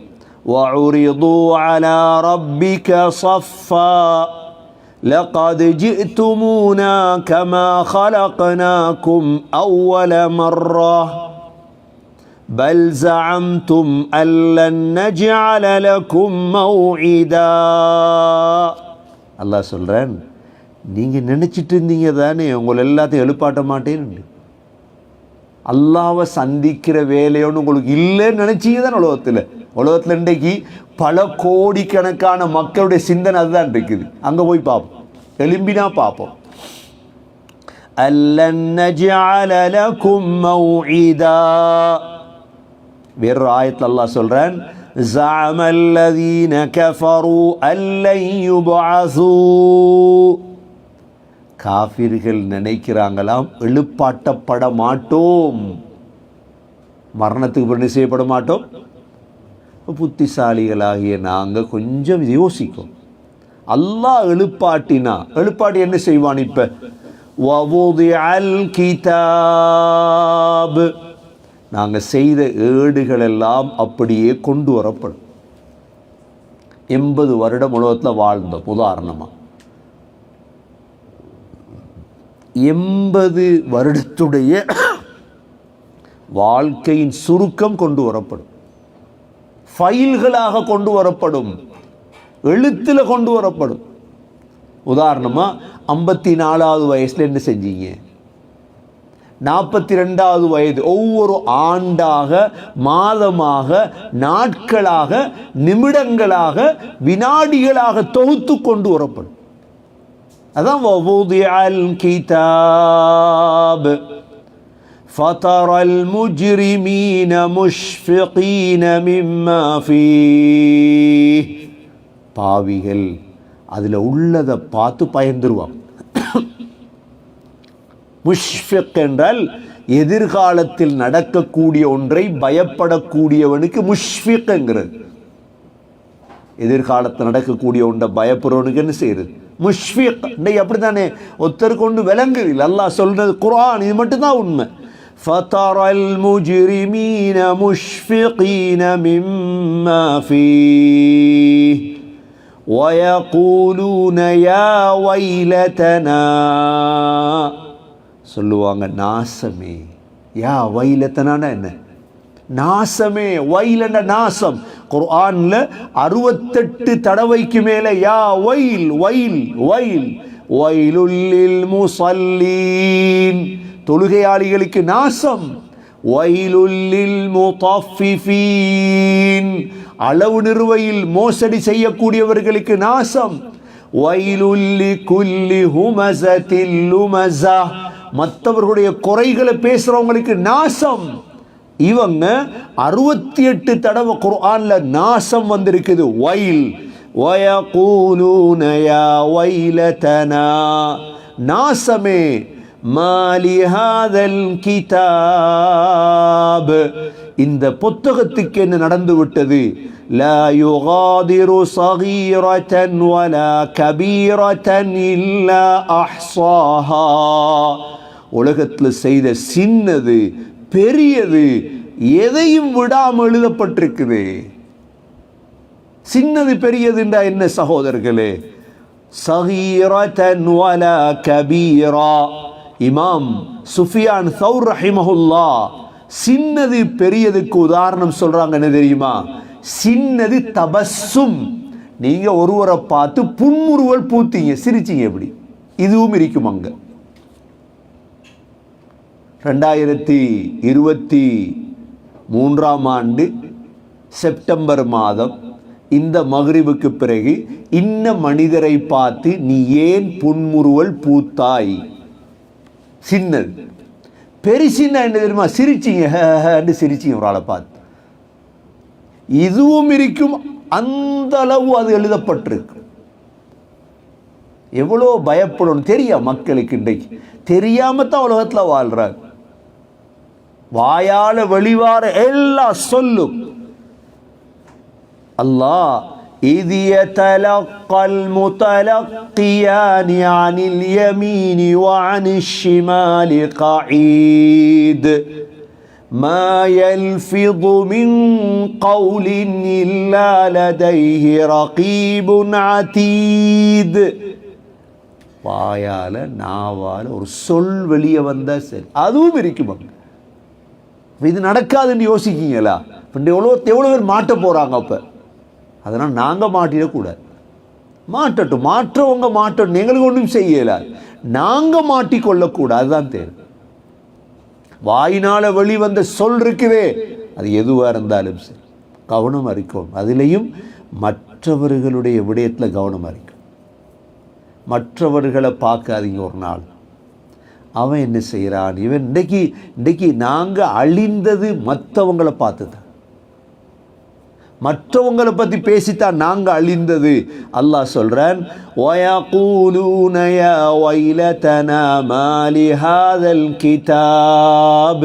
وَعُرِضُوا عَلَى رَبِّكَ صَفًّا لَقَدْ جِئْتُمُونَا كَمَا خَلَقْنَاكُمْ أَوَّلَ مَرَّةٍ بَلْ زَعَمْتُمْ أَن لَّن نَّجْعَلَ لَكُم مَّوْعِدًا. அல்லாஹ் சொல்றான், நீங்க நினைச்சிட்டு இருந்தீங்க தானே உங்களை எல்லாத்தையும் எழுப்பாட்ட மாட்டேன்னு. அல்லாஹ்வை சந்திக்கிற வேலையோன்னு உங்களுக்கு இல்லைன்னு நினைச்சீங்க தானே உலகத்தில். உலகத்தில் இன்றைக்கு பல கோடிக்கணக்கான மக்களுடைய சிந்தனை அதுதான் இருக்குது. அங்கே போய் பார்ப்போம், எழும்பினா பார்ப்போம். அல்லன் நஜஅல லகும் மௌஇதா. வேற ஆயத்தில் அல்லாஹ் சொல்றான், زعم الذين كفروا أن لن يبعثوا. காஃபிர்கள் நினைக்கிறாங்களாம் எழுப்பாட்டப்பட மாட்டோம், மரணத்துக்கு பிறகு செய்யப்பட மாட்டோம். புத்திசாலிகளாகிய நாங்கள் கொஞ்சம் யோசிக்கும். அல்லாஹ் எழுப்பாட்டி என்ன செய்வான்? இப்ப வவுதிஅல் கிதாப், நாங்கள் செய்த ஏடுகள் எல்லாம் அப்படியே கொண்டு வரப்படும். 80 வருடம் உலகத்தில் வாழ்ந்தோம். உதாரணமாக 80 வருடத்துடைய வாழ்க்கையின் சுருக்கம் கொண்டு வரப்படும், ஃபைல்களாக கொண்டு வரப்படும், எழுத்தில் கொண்டு வரப்படும். உதாரணமாக 54வது வயசில் என்ன செஞ்சீங்க, 42வது வயது, ஒவ்வொரு ஆண்டாக, மாதமாக, நாட்களாக, நிமிடங்களாக, வினாடிகளாக தொகுத்து கொண்டு வரப்படும். அதான் வவுதிஅல் கிதாப் ஃபதரல் முஜ்ரிமீன முஷ்ஃபிகீன மிம்மா ஃபீஹ். பாவிகள் அதில் உள்ளதை பார்த்து பயந்துருவாங்க. முஷ்ஃபிக் என்றால் எதிர்காலத்தில் நடக்கக்கூடிய ஒன்றை பயப்படக்கூடியவனுக்கு முஷ்ஃபிக்ங்கிறது. எதிர்காலத்தில் நடக்கக்கூடிய ஒன்றை பயப்படுறவனுக்கு என்ன செய்யறது? முஷ்ஃபிக். இன்னைக்கு அப்படித்தானே ஒருத்தர் கொண்டு விளங்குது. அல்லாஹ் சொல்றது குர்ஆன், இது மட்டும்தான் உண்மை. ஃபதரல் முஜ்ரிமீன முஷ்ஃபிகீன மிம்மா ஃபீஹ் வயகூலூன யா வைலதனா, சொல்லுவாங்க நாசமே. யா வைலத்தனா என்ன? நாசமே. வைலன நாசம். குர்ஆன்ல 68 தடவைக்கு மேல யா வைல் வைல் வைல் வைலுல் லில் முஸல்லீன், தொழுகையாளிகளுக்கு நாசம். வைலுல் லில் முத்தஃபிஃபீன், அளவு நிறுவையில் மோசடி செய்யக்கூடியவர்களுக்கு நாசம். வைலுல் லிகுல்லி ஹுமஸத்தில் லுமஸா, மற்றவர்களுடைய குறைகளை பேசுறவங்களுக்கு நாசம். இவங்க 68 தடவை குர்ஆன்ல நாசம் வந்திருக்குது. வைல் வயகூலூன யா வைலதனா, நாசமே. மாலி ஹாதல் கிதாப், இந்த புத்தகத்துக்கு என்ன நடந்து விட்டது? லா யுகாதிரு ஸகீரத்தன் வலா கபீரத்தன் இல்லா அஹ்ஸாஹா, உலகத்தில் செய்த சின்னது பெரியது எதையும் விடாமல் எழுதப்பட்டிருக்குது. சின்னது பெரியதுண்டா என்ன சகோதரர்களே? ஸகீரத்தன் வலா கபீரா. இமாம் சுஃபியான் சௌர் ரஹிமஹுல்லாஹ் சின்னது பெரியதுக்கு உதாரணம் சொல்றாங்க. என்ன தெரியுமா? சின்னது தபஸ்ஸும், நீங்க ஒருவரை பார்த்து புன்முறுவல் பூத்தீங்க, சிரிச்சீங்க, எப்படி? இதுவும் இருக்கும் அங்க. 2023ஆம் ஆண்டு செப்டம்பர் மாதம் இந்த மக்ரிபுக்கு பிறகு இன்ன மனிதரை பார்த்து நீ ஏன் புன்முறுவல் பூத்தாய்? சின்னது. பெருசின்னா என்ன தெரியுமா? சிரிச்சிங்க, சிரிச்சிங்க ஒரு ஆளை பார்த்து. இதுவும் இருக்கும். அந்த அளவு அது எழுதப்பட்டிருக்கு. எவ்வளோ பயப்படணும் தெரியும் மக்களுக்கு. இன்றைக்கு தெரியாமத்தான் உலகத்தில் வாழ்றாங்க. வாயால வெளிவார எல்லாம் சொல்லும். அல்லாஹ் إذ يتلقى المتلقيان عن اليمين وعن الشمال قعيد ما يلفظ من قول إلا لديه رقيب عتيد. வாயால நாவால ஒரு சொல் வெளியே வந்தா சரி, அதுவும் இருக்கும். இது நடக்காதுன்னு யோசிக்கீங்களா? எவ்வளோ பேர் மாட்ட போறாங்க. அப்ப அதனால் நாங்கள் மாட்டிடக்கூடாது. மாட்டட்டும், மாற்றவங்க மாட்டட்டும், எங்களுக்கு ஒன்றும் செய்யலாது. நாங்கள் மாட்டிக்கொள்ளக்கூடாது. அதுதான் தேவை. வாயினால வெளிவந்த சொல் இருக்குதே, அது எதுவாக இருந்தாலும் சரி, கவனம் அறிக்கும். அதிலையும் மற்றவர்களுடைய விடயத்தில் கவனம் அறிக்கும். மற்றவர்களை பார்க்காதீங்க. ஒரு நாள் அவன் என்ன செய்கிறான், இவன் இன்றைக்கி நாங்கள் அழிந்தது மற்றவங்களை பார்த்து தான், மற்றவங்களை பற்றி பேசித்தான் நாங்கள் அழிந்தது. அல்லாஹ் சொல்றான், وَيَقُولُونَ يَا وَيْلَتَنَا مَا لِهَذَا الْكِتَابِ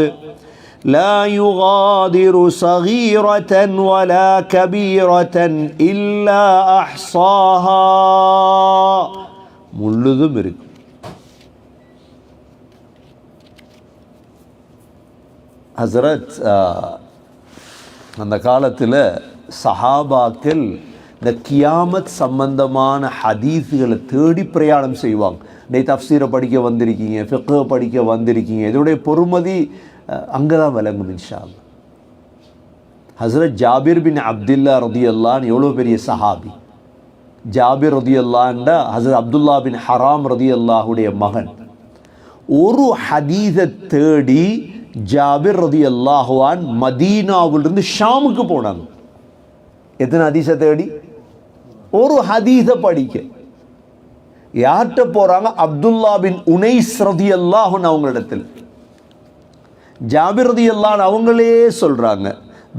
لَا يُغَادِرُ صَغِيرَةً وَلَا كَبِيرَةً إِلَّا أَحْصَاهَا. முழுதும் இருக்கு. ஹஸரத் அந்த காலத்தில் சஹாபாக்கள் இந்த கியாமத் சம்பந்தமான ஹதீஸுகளை தேடி பிரயாணம் செய்வாங்க. டே தஃப்சீரை படிக்க வந்திருக்கீங்க, ஃபிக்ஹை படிக்க வந்திருக்கீங்க, இதோடைய பொறுமதி அங்கே தான் விளங்கும் இன்ஷா அல்லாஹ். ஹஸரத் ஜாபிர் பின் அப்துல்லா ரதியல்லாஹு எவ்வளோ பெரிய சஹாபி. ஜாபிர் ரதியல்லாஹுண்டா ஹஸரத் அப்துல்லா பின் ஹராம் ரதியல்லாஹுடைய மகன். ஒரு ஹதீஸை தேடி ஜாபிர் ரதியல்லாஹு அன்ஹு மதீனாவிலிருந்து ஷாமுக்கு போனாங்க. எத்தனை ஹதீஸை தேடி? ஒரு ஹதீஸை படிக்க. யார்கிட்ட போறாங்க? அப்துல்லா பின் உனைஸ் ரதியல்லாஹு அன்ஹு அவங்களிடத்தில். ஜாபிர் ரதியல்லாஹு அன்ஹு அவங்களே சொல்றாங்க,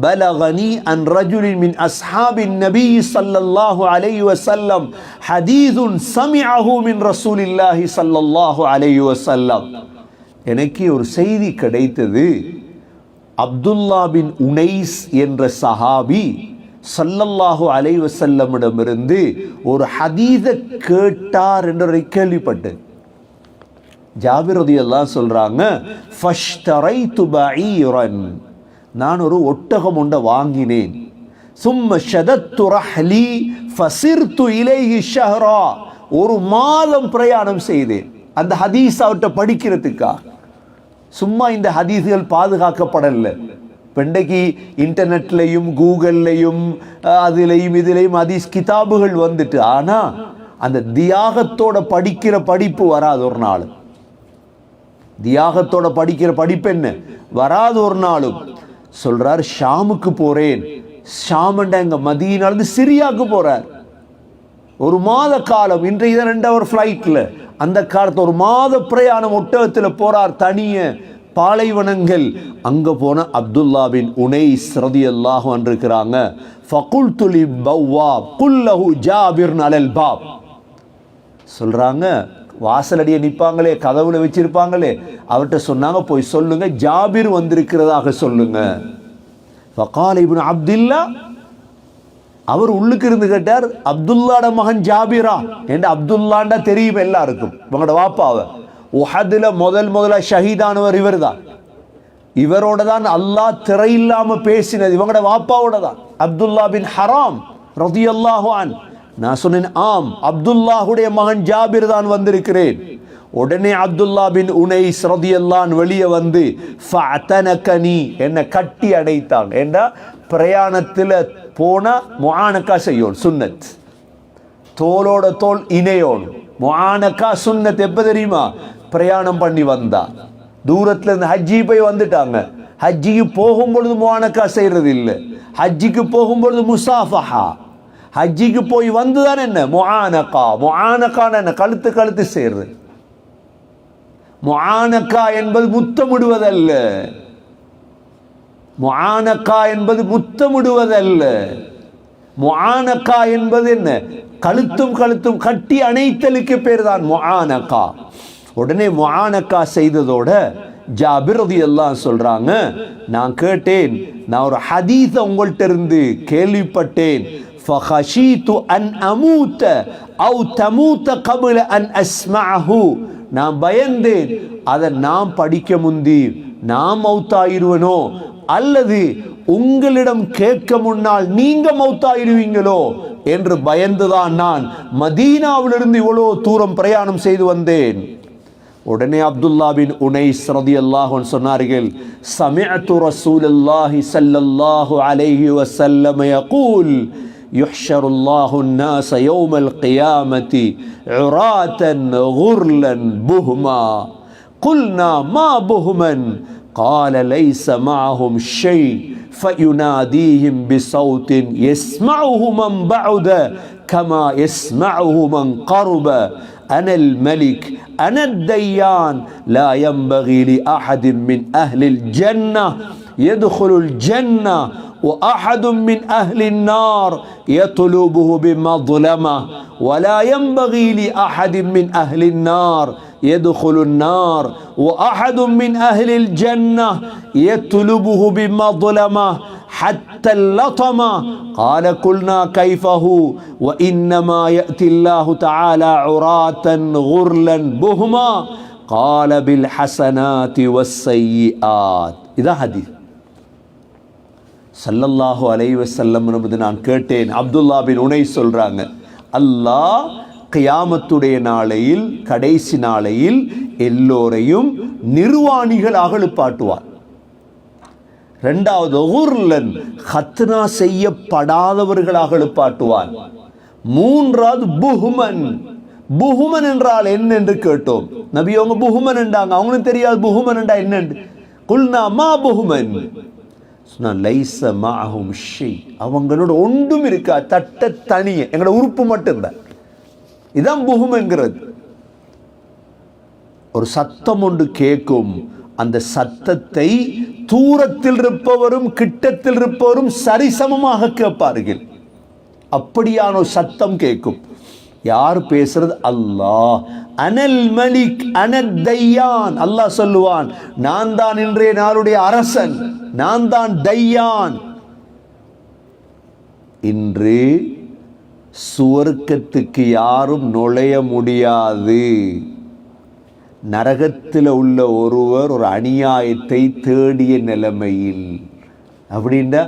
பலகனி அன் ரஜுலின் மின் அஸ்ஹாபின் நபி ஸல்லல்லாஹு அலைஹி வஸல்லம் ஹதீஸுன் சமிஅஹு மின் ரசூலில்லாஹி ஸல்லல்லாஹு அலைஹி வஸல்லம். எனக்கு ஒரு செய்தி கிடைத்தது, அப்துல்லா பின் உனைஸ் என்ற சஹாபி ஸல்லல்லாஹு அலைஹி வஸல்லமிடமிருந்து ஒரு ஹதீஸை கேட்டார் என்று கேள்விப்பட்டேன். ஜாபிர் ரலியல்லாஹு சொல்றாங்க, ஃபஷ்தரைது பஈரன், நான் ஒரு ஒட்டகம் ஒன்றை வாங்கினேன். சும்ம ஷதத்து ரஹ்லி ஃபஸிர்து இலைஹி ஷஹரா, ஒரு மாதம் பிரயாணம் செய்தேன் அந்த ஹதீஸ் அவர்கிட்ட படிக்கிறதுக்காக. சும்மா இந்த ஹதீஸ்கள் பாதுகாக்கப்படலை. இன்றைக்கு இன்டர்நெட்லையும் கூகுள்லையும் அதுலேயும் இதுலேயும் ஹதீஸ் கிதாபுகள் வந்துட்டு, ஆனால் அந்த தியாகத்தோட படிக்கிற படிப்பு வராது ஒரு நாள். தியாகத்தோட படிக்கிற படிப்பு என்ன வராது ஒரு நாளும். சொல்றார், ஷாமுக்கு போறேன். ஷாமண்டா எங்க மதீனாலிருந்து சிரியாவுக்கு போறார். ஒரு மாத காலம், இன்றைக்கு தான் 2 hour ஃப்ளைட்ல, அந்த காலத்து ஒரு மாத பிரயாணம் ஒட்டகத்தில் போறார், தனிய பாலைவனங்கள். அங்க போன அப்துல்லா பின் உனைஸ் ரலியல்லாஹு அன்ஹு இருக்கிறாங்க. ஃபகுல்து லி பவ்வாப் குல்லஹு ஜாபிர் அலல் பாப். சொல்றாங்க, வாசலடியை நிற்பாங்களே, கதவுல வச்சிருப்பாங்களே, அவர்கிட்ட சொன்னாங்க, போய் சொல்லுங்க ஜாபிர் வந்திருக்கிறதாக சொல்லுங்க. ஃபகால இப்னு அப்துல்லா, அவர் உள்ளுக்கு இருந்து கேட்டார், அப்துல்லாட மகன் ஜாபிரா? என்ற அப்துல்லாண்டா தெரியும் எல்லாருக்கும், இவங்களோட வாப்பாவை. உஹதுல முதல்ல ஷஹீதானவர் இவர் தான். இவரோட தான் அல்லாஹ் திரையில்லாம பேசினது, இவங்களோட வாப்பாவோட தான். அப்துல்லா பின் ஹராம் ரலியல்லாஹு அன்ஹு. நான் சொன்னேன், ஆம், அப்துல்லாஹுடைய மகன் ஜாபிர் தான் வந்திருக்கிறேன். உடனே அப்துல்லா பின் உனைஸ் ரலியல்லாஹு அன்ஹு வெளியே வந்து ஃபஅதனகனி, என்னை கட்டி அடைத்தான். ஏண்டா பிரயாணத்தில் போனா முஆனகா செய்யும், சுன்னத், தோளோட தோல் இணையோடு. முஆனகா சுன்னத் எப்ப தெரியுமா? பிரயாணம் பண்ணி வந்தா, தூரத்துல இருந்து ஹஜ்ஜி போய் வந்துட்டாங்க. ஹஜ்ஜிக்கு போகும்பொழுது முஆனகா செய்யறது இல்லை, ஹஜ்ஜிக்கு போகும்பொழுது முசாஃபஹா. ஹஜ்ஜிக்கு போய் வந்துதான் என்ன முஆனகா. முஆனகான என்ன? கழுத்து செய்யறது. முஆனகா என்பது முத்தமிடுவதல்ல. முஆனகா என்பது முத்தமிடுவதல்ல. முஆனகா என்பது என்ன? கழுத்தும் கட்டி அணைத்தலுக்கு பேர் தான் முஆனகா. உடனே முஆனகா செய்ததோட ஜாபிர் ரலியல்லாஹு சொல்றாங்க, நான் கேட்டேன், நான் ஒரு ஹதீஸ உங்கள்கிட்ட இருந்து கேள்விப்பட்டேன். ஃபஹஷீது அன் அமூத அவ் தமூத கப்ல அன் அஸ்மஅஹு, நான் பயந்தேன் அதை நான் படிக்க முந்தி நான் மௌத்தாயிருவனோ, அல்லது உங்களிடம் கேட்க முன்னால் நீங்க மௌத்தாயிருவீங்களோ என்று பயந்துதான் நான் மதீனாவிலிருந்து இவ்வளோ தூரம் பிரயாணம் செய்து வந்தேன். உடனே அப்துல்லா பின் உனைஸ் ரலியல்லாஹு அன்ஹு சொன்னார்கள், சமிஅத்து ரசூலுல்லாஹி ஸல்லல்லாஹு அலைஹி வஸல்லம் யகூல் யுஹ்ஷருல்லாஹு الناس يوم القيامة عراة غرلا بهما قلنا ما بهما قال ليس معهم شيء فيناديهم بصوت يسمعه من بعد كما يسمعه من قرب أنا الملك أنا الديان لا ينبغي لأحد من أهل الجنة يدخل الجنة وأحد من أهل النار يطلبه بمظلمة ولا ينبغي لأحد من أهل النار يدخل النار وأحد من أهل الجنة يطلبه بمظلمة حتى اللطمة قال قلنا كيف هو وإنما يأتي الله تعالى عراة غرلا بهما قال بالحسنات والسيئات. إذا حديث ஸல்லல்லாஹு அலைஹி வஸல்லம் என்பது நான் கேட்டேன். அப்துல்லா பின் உனைஸ் சொல்றாங்க, அல்லாஹ் கியாமத்துடைய நாளையில் கடைசி நாளையில் எல்லோரையும் நிர்வாணிகளாக எழுப்பாட்டுவார். இரண்டாவது குர்லன் ஹத்னா செய்யப்படாதவர்களாக எழுப்பாட்டுவார். மூன்றாவது புஹ்மன். புஹ்மன் என்றால் என்ன என்று கேட்டோம். நபி அவங்க புஹ்மன் என்றாங்க, அவங்களுக்கு தெரியாது புஹ்மன் என்றா என்னன்னு. குல்னா மா புஹ்மன், லைஸ மஅஹும் ஷை, அவங்களோட ஒன்றும் இருக்கா, தட்ட தனிய எங்களோட உறுப்பு மட்டும்தான். இதான் புஹ்மன்ங்கிறது. ஒரு சத்தம் ஒன்று கேட்கும், அந்த சத்தத்தை தூரத்தில் இருப்பவரும் கிட்டத்தில் இருப்பவரும் சரிசமமாக கேட்பார்கள். அப்படியான ஒரு சத்தம் கேட்கும். யார் பேசுறது? அல்லாஹ். அனல் மலிக் அனத் தையான். அல்லாஹ் சொல்லுவான், நான் தான் இன்றைய நாளுடைய அரசன், நான் தான் தையான். இன்று சுவர்க்கத்துக்கு யாரும் நுழைய முடியாது. நரகத்தில் உள்ள ஒருவர் ஒரு அநியாயத்தை தேடிய நிலைமையில். அப்படின்னா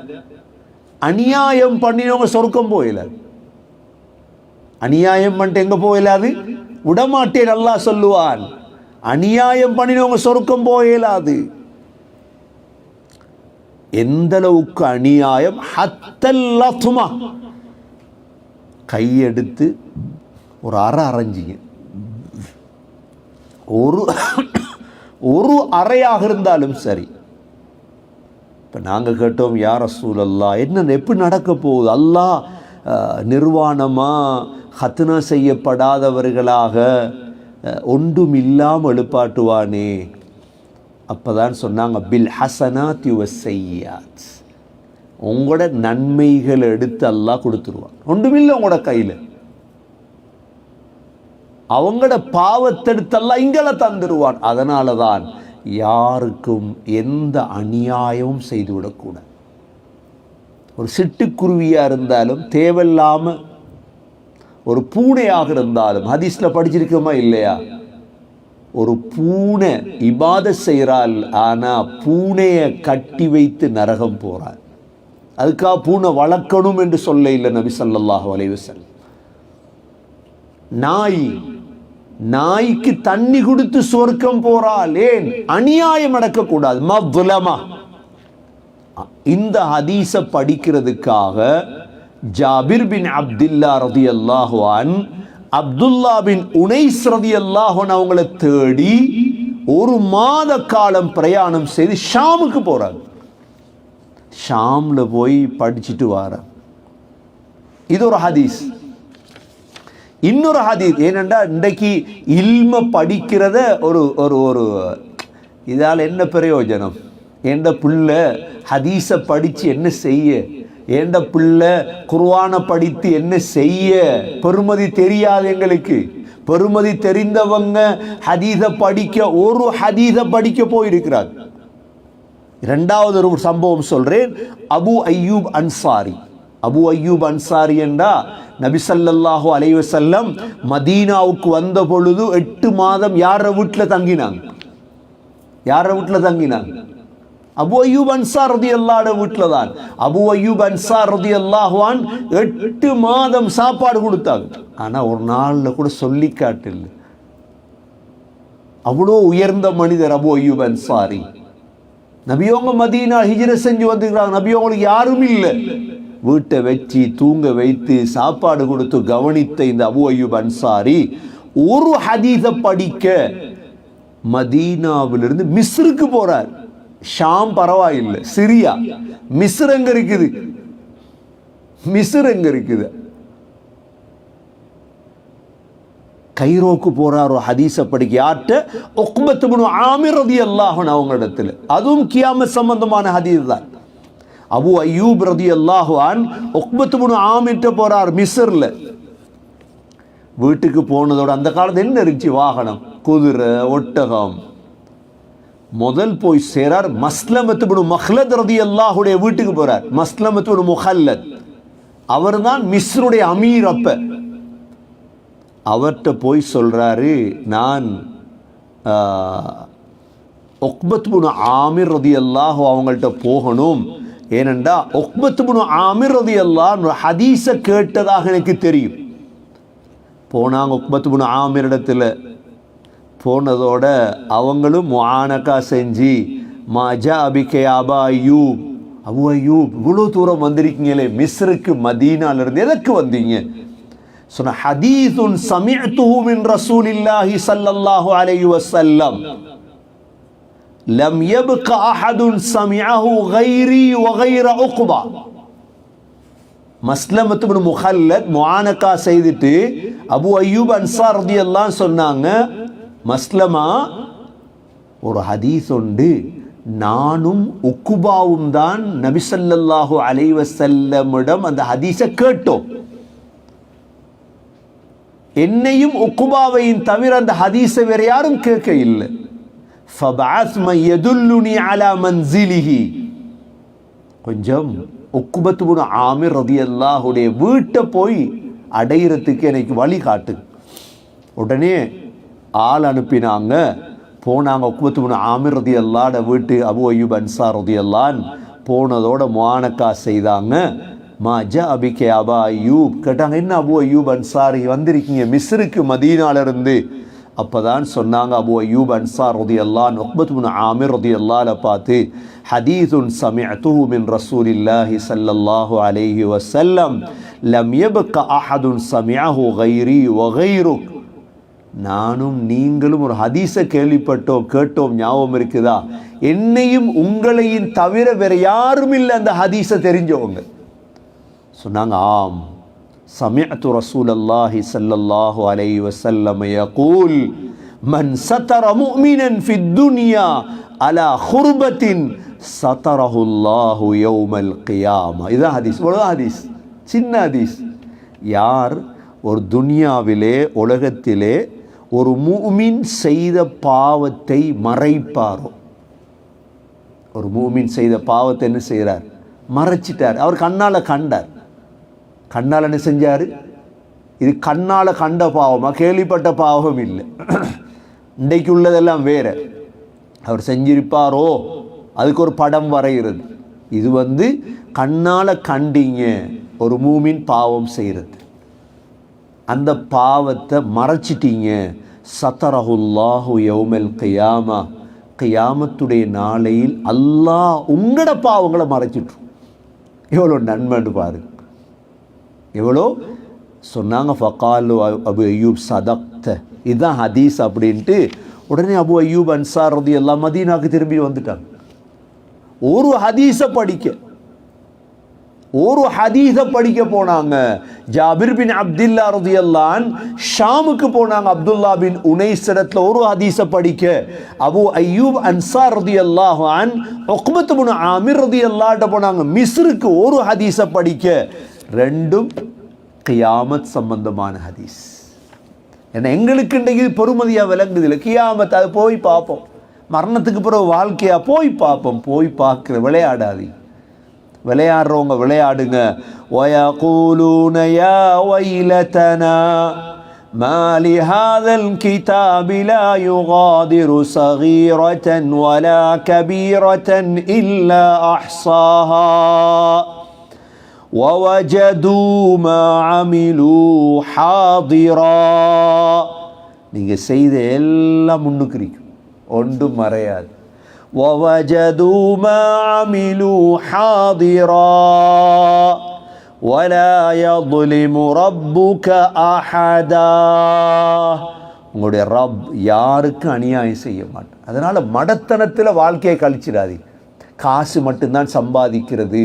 அநியாயம் பண்ணினவங்க சொர்க்கம் போயிடாது. அநியாயம் பண்ணிட்டு எங்க போயிடாது? விடமாட்டேன் அல்லாஹ் சொல்லுவான். அநியாயம் பண்ணினவங்க சொர்க்கம் போயிடாது. எந்த அளவுக்கு அநியாயம்? ஹத்தல் லத்மா, கையெடுத்து ஒரு அறை அரைஞ்சிங்க, ஒரு அறையாக இருந்தாலும் சரி. இப்போ நாங்கள் கேட்டோம், யா ரசூலல்லாஹ், என்ன எப்படி நடக்க போகுது? அல்லாஹ் நிர்வாணமாக ஹத்னா செய்யப்படாதவர்களாக ஒன்றும் இல்லாமல் எழுப்பாட்டுவானே. அப்போதான் சொன்னாங்க, பில் ஹசனாத் வஸ்ஸய்யாத், உங்களோட நன்மைகளை எடுத்து அல்லாஹ் கொடுத்துருவான். ஒன்றுமில்லை உங்களோட கையில், அவங்களோட பாவத்தெடுத்தெல்லாம் இங்கெல்லாம் தந்துடுவான். அதனால தான் யாருக்கும் எந்த அநியாயமும் செய்துவிடக்கூடாது. ஒரு சிட்டுக்குருவியாக இருந்தாலும் தேவையில்லாமல், ஒரு பூனையாக இருந்தாலும், ஹதீஸில் படிச்சிருக்கோமா இல்லையா? ஒரு பூனை இபாதத் செய்கிறாள், ஆனால் பூனையை கட்டி வைத்து நரகம் போகிறாள். அதுக்காக பூனை வளர்க்கணும் என்று சொல்ல இல்லை நபி ஸல்லல்லாஹு அலைஹி வஸல்லம். நாய்க்கு தண்ணி கொடுத்து சொர்க்கம் போறாள். ஏன்? அநியாயம் நடக்கக்கூடாது. மவ்லமா. இந்த ஹதீஸ படிக்கிறதுக்காக ஜாபிர் பின் அப்துல்லா ரலியல்லாஹு அன்ஹு அப்துல்லா பின் உனைஸ் ரலியல்லாஹு அன்ஹு அவங்களை தேடி ஒரு மாத காலம் பிரயாணம் செய்து ஷாமுக்கு போறாங்க. ஷாம்ல போய் படிச்சுட்டு வர. இது ஒரு ஹதீஸ். இன்னொரு ஹதீஸ் ஏனென்றா, இன்றைக்கு இல்ம படிக்கிறத ஒரு ஒரு ஒரு இதால் என்ன பிரயோஜனம்? எந்த பிள்ளை ஹதீஸை படித்து என்ன செய்ய? எந்த பிள்ளை குர்ஆனை படித்து என்ன செய்ய? பெருமதி தெரியாது எங்களுக்கு. பெருமதி தெரிந்தவங்க ஹதீஸை படிக்க, ஒரு ஹதீஸை படிக்க போயிருக்கிறார். இரண்டாவது ஒரு சம்பவம் சொல்றேன். அபு அய்யூப் அன்சாரி. அபு அய்யூப் அன்சாரி என்றா நபி ஸல்லல்லாஹு அலைஹி வஸல்லம் மதீனாவுக்கு வந்த பொழுது 8 மாதம் யார வீட்டில் தங்கினாங்க? யார வீட்டில் தங்கினாங்க? அபு அய்யூப் அன்சார் ரலியல்லாஹு அன்ஹு வீட்டில் தான். அபு அய்யூப் அன்சார் ரலியல்லாஹு அன்ஹு 8 மாதம் சாப்பாடு கொடுத்தாங்க. ஆனால் ஒரு நாளில் கூட சொல்லி காட்டில்லை. அவ்வளோ உயர்ந்த மனிதர் அபு அய்யூப் அன்சாரி. நபியோங்க மதீனா ஹிஜ்ரத் செஞ்சு வந்துக்கிறாங்க. நபியோங்களுக்கு யாரும் இல்லை. வீட்டை வச்சு தூங்க வைத்து சாப்பாடு கொடுத்து கவனித்த இந்த அபு அய்யூப் அன்சாரி ஒரு ஹதீஸை படிக்க மதீனாவிலிருந்து மிஸ்ருக்கு போறார். ஷாம் பரவாயில்லை, சிரியா. மிஸ்ர் எங்க இருக்குது? மிஸ்ர் எங்க இருக்குது? கைரோக்கு போறார் ஹதீஸ படிக்க. யார்கிட்ட? உக்பத் இப்னு ஆமிர் ரலியல்லாஹு அன்ஹு அவங்க இடத்துல. அதுவும் கியாமத் சம்பந்தமான ஹதீஸ் தான். அபு அய்யூப் ரலியல்லாஹு அன்ஹு உக்பத் இப்னு ஆமிர்ட்ட போறார் மிஸ்ர்ல. வீட்டுக்கு போனதோட அந்த காலத்துல என்ன இருந்துச்சு? வாகனம், குதிரை, ஒட்டகம். முதல் போய் சேரார் மஸ்லமத் இப்னு மஹ்லத் ரலியல்லாஹுடைய வீட்டுக்கு போறார். மஸ்லமத் இப்னு முஹல்லத் அவர்தான் மிஸ்ருடைய அமீர். அப்ப அவர்கிட்ட போய் சொல்றாரு, நான் உக்பத் இப்னு ஆமிர் ரலியல்லாஹு அவங்கள்ட்ட போகணும். ஏனென்றா உக்பத் இப்னு ஆமிர் ரலியல்லாஹு ஹதீஸ கேட்டதாக எனக்கு தெரியும். போனாங்க உக்பத் இப்னு ஆமிர் இடத்துல. போனதோட அவங்களும் முஆனகா செஞ்சு, மாஜா அபிகே அபா அய்யூப், அபு அய்யூப் இவ்வளோ தூரம் வந்திருக்கீங்களே மிஸ்ருக்கு மதீனாலிருந்து, எதற்கு வந்தீங்க? சொன்ன ஹதீஸுன் சமிஅத்துஹு மின் ரசூலில்லாஹி ஸல்லல்லாஹு அலைஹி வஸல்லம் லம் யப்க அஹதுன் சமிஅஹு கைரி வ கைர உக்பா. மஸ்லமத் இப்னு முஹல்லத் முஆனகா செய்துட்டு அபு அய்யூப் அன்சார் ரலியல்லாஹு சொன்னாங்க, மஸ்லமா ஒரு ஹதீஸ் உண்டு, நானும் உக்குபாவும் தான் நபி ஸல்லல்லாஹு அலைஹி வஸல்லமிடம் அந்த ஹதீஸை கேட்டோம். என்னையும் உக்குபாவையும் தவிர அந்த ஹதீஸை வேற யாரும் கேட்க இல்லை. ஃபபஅஸ் மன் யதுல்லுனி அலா மன்சிலிஹி. கொஞ்சம் உக்பத் இப்னு ஆமிர் ரலியல்லாஹுடைய வீட்டை போய் அடையிறதுக்கு எனக்கு வழி காட்டு. உடனே ஆள் அனுப்பினாங்க. போனாங்க உக்பத் இப்னு ஆமிர் ரலியல்லாஹுடைய வீட்டு. அபு அய்யூப் அன்சார் ரலியல்லாஹு போனதோட முஆனகா செய்தாங்க. மாஜா அபிகே அபா அய்யூப் கேட்டாங்க, என்ன அபு அய்யூப் அன்சாரி வந்திருக்கீங்க மிஸ்ருக்கு மதீனாலிருந்து? அப்போதான் சொன்னாங்க அபு அய்யூப் அன்சார் ரலியல்லாஹு அன்ஹு உக்பத் இப்னு ஆமிர் ரலியல்லாஹு பார்த்து, ஹதீஸுன் சமிஅத்துஹு மின் ரசூலில்லாஹி ஸல்லல்லாஹு அலைஹி வஸல்லம் லம் யப்க அஹதுன் சமிஅஹு கைரி வ கைருக். நானும் நீங்களும் ஒரு ஹதீஸை கேள்விப்பட்டோம், கேட்டோம், ஞாபகம் இருக்குதா? என்னையும் உங்களையும் தவிர வேற யாரும் இல்லை அந்த ஹதீஸை தெரிஞ்சவங்க. சொன்னாங்க, ஆம், சமிஅத்து ரசூலல்லாஹி ஸல்லல்லாஹு அலைஹி வஸல்லம் யகூல் மன் சதர முஃமினன் ஃபித் துன்யா அலா குர்பத்தின் சதரஹுல்லாஹு யௌமல் கியாமா. இதான் ஹதீஸ். இவ்வளவுதான் ஹதீஸ், சின்ன ஹதீஸ். யார் ஒரு துனியாவிலே உலகத்திலே ஒரு முஃமின் செய்த பாவத்தை மறைப்பாரோ, ஒரு முஃமின் செய்த பாவத்தை என்ன செய்கிறார்? மறைச்சிட்டார். அவர் கண்ணால் கண்டார். கண்ணால் என்ன செஞ்சார்? இது கண்ணால் கண்ட பாவமா? கேள்விப்பட்ட பாவம் இல்லை. இன்றைக்கு உள்ளதெல்லாம் வேற. அவர் செஞ்சிருப்பாரோ, அதுக்கு ஒரு படம் வரைகிறது. இது கண்ணால் கண்டீங்க ஒரு மூமின் பாவம் செய்கிறது, அந்த பாவத்தை மறைச்சிட்டீங்க. சதரஹுல்லாஹு யௌமல் கியாமா, கியாமத்துடைய நாளையில் அல்லாஹ் உங்களோட பாவங்களை மறைச்சிட்டு. எவ்வளோ நன்மைன்னு பாருங்க, எவ்வளோ சொன்னாங்க. ஃபகாலு அபு அய்யூப் சதக்த, இதுதான் ஹதீஸ் அப்படின்ட்டு உடனே அபு அய்யூப் அன்சார் ரலியல்லாஹு மதீனாவுக்கு திரும்பி வந்துட்டாங்க. ஒரு ஹதீஸை படிக்க போனாங்க. ஜாபிர் பின் அப்துல்லா ரலியல்லாஹு அன்ஹு ஷாமுக்கு போனாங்க. அப்துல்லா பின் உனைஸ் இடத்துல ஒரு ஹதீஸை படிக்க. அபு அய்யூப் அன்சார் ரலியல்லாஹு அன்ஹு உக்பத் இப்னு ஆமிர் ரலியல்லாஹு அன்ஹு போனாங்க மிஸ்ருக்கு ஒரு ஹதீஸை படிக்க. ரெண்டும் கியாமத் சம்பந்தமான ஹதீஸ். ஏன்னா எங்களுக்கு இன்றைக்கு பொறுமதியாக விளங்குது இல்லை. கியாமத் அது போய் பார்ப்போம், மரணத்துக்கு பிறகு வாழ்க்கையா போய் பார்ப்போம். போய் பார்க்குற விளையாடாது. விளையாடுறவங்க விளையாடுங்க. وَيَقُولُونَ يَا وَيْلَتَنَا مَا لِهَذَا الْكِتَابِ لَا يُغَادِرُ صَغِيرَةً وَلَا كَبِيرَةً إِلَّا أَحْصَاهَا وَوَجَدُوا مَا عَمِلُوا حَاضِرًا. நீங்கள் செய்த எல்லாம் முன்னுக்கு இருக்கும், ஒன்றும் மறையாது. وَوَجَدُوا مَا عَمِلُوا حَاضِرًا وَلَا يَظْلِمُ رَبُّكَ أَحَدًا. உங்களுடைய ரப் யாருக்கு அநியாயம் செய்ய மாட்டார். அதனால மடத்தனத்தில் வாழ்க்கையை கழிச்சிடாதீங்க. காசு மட்டும்தான் சம்பாதிக்கிறது,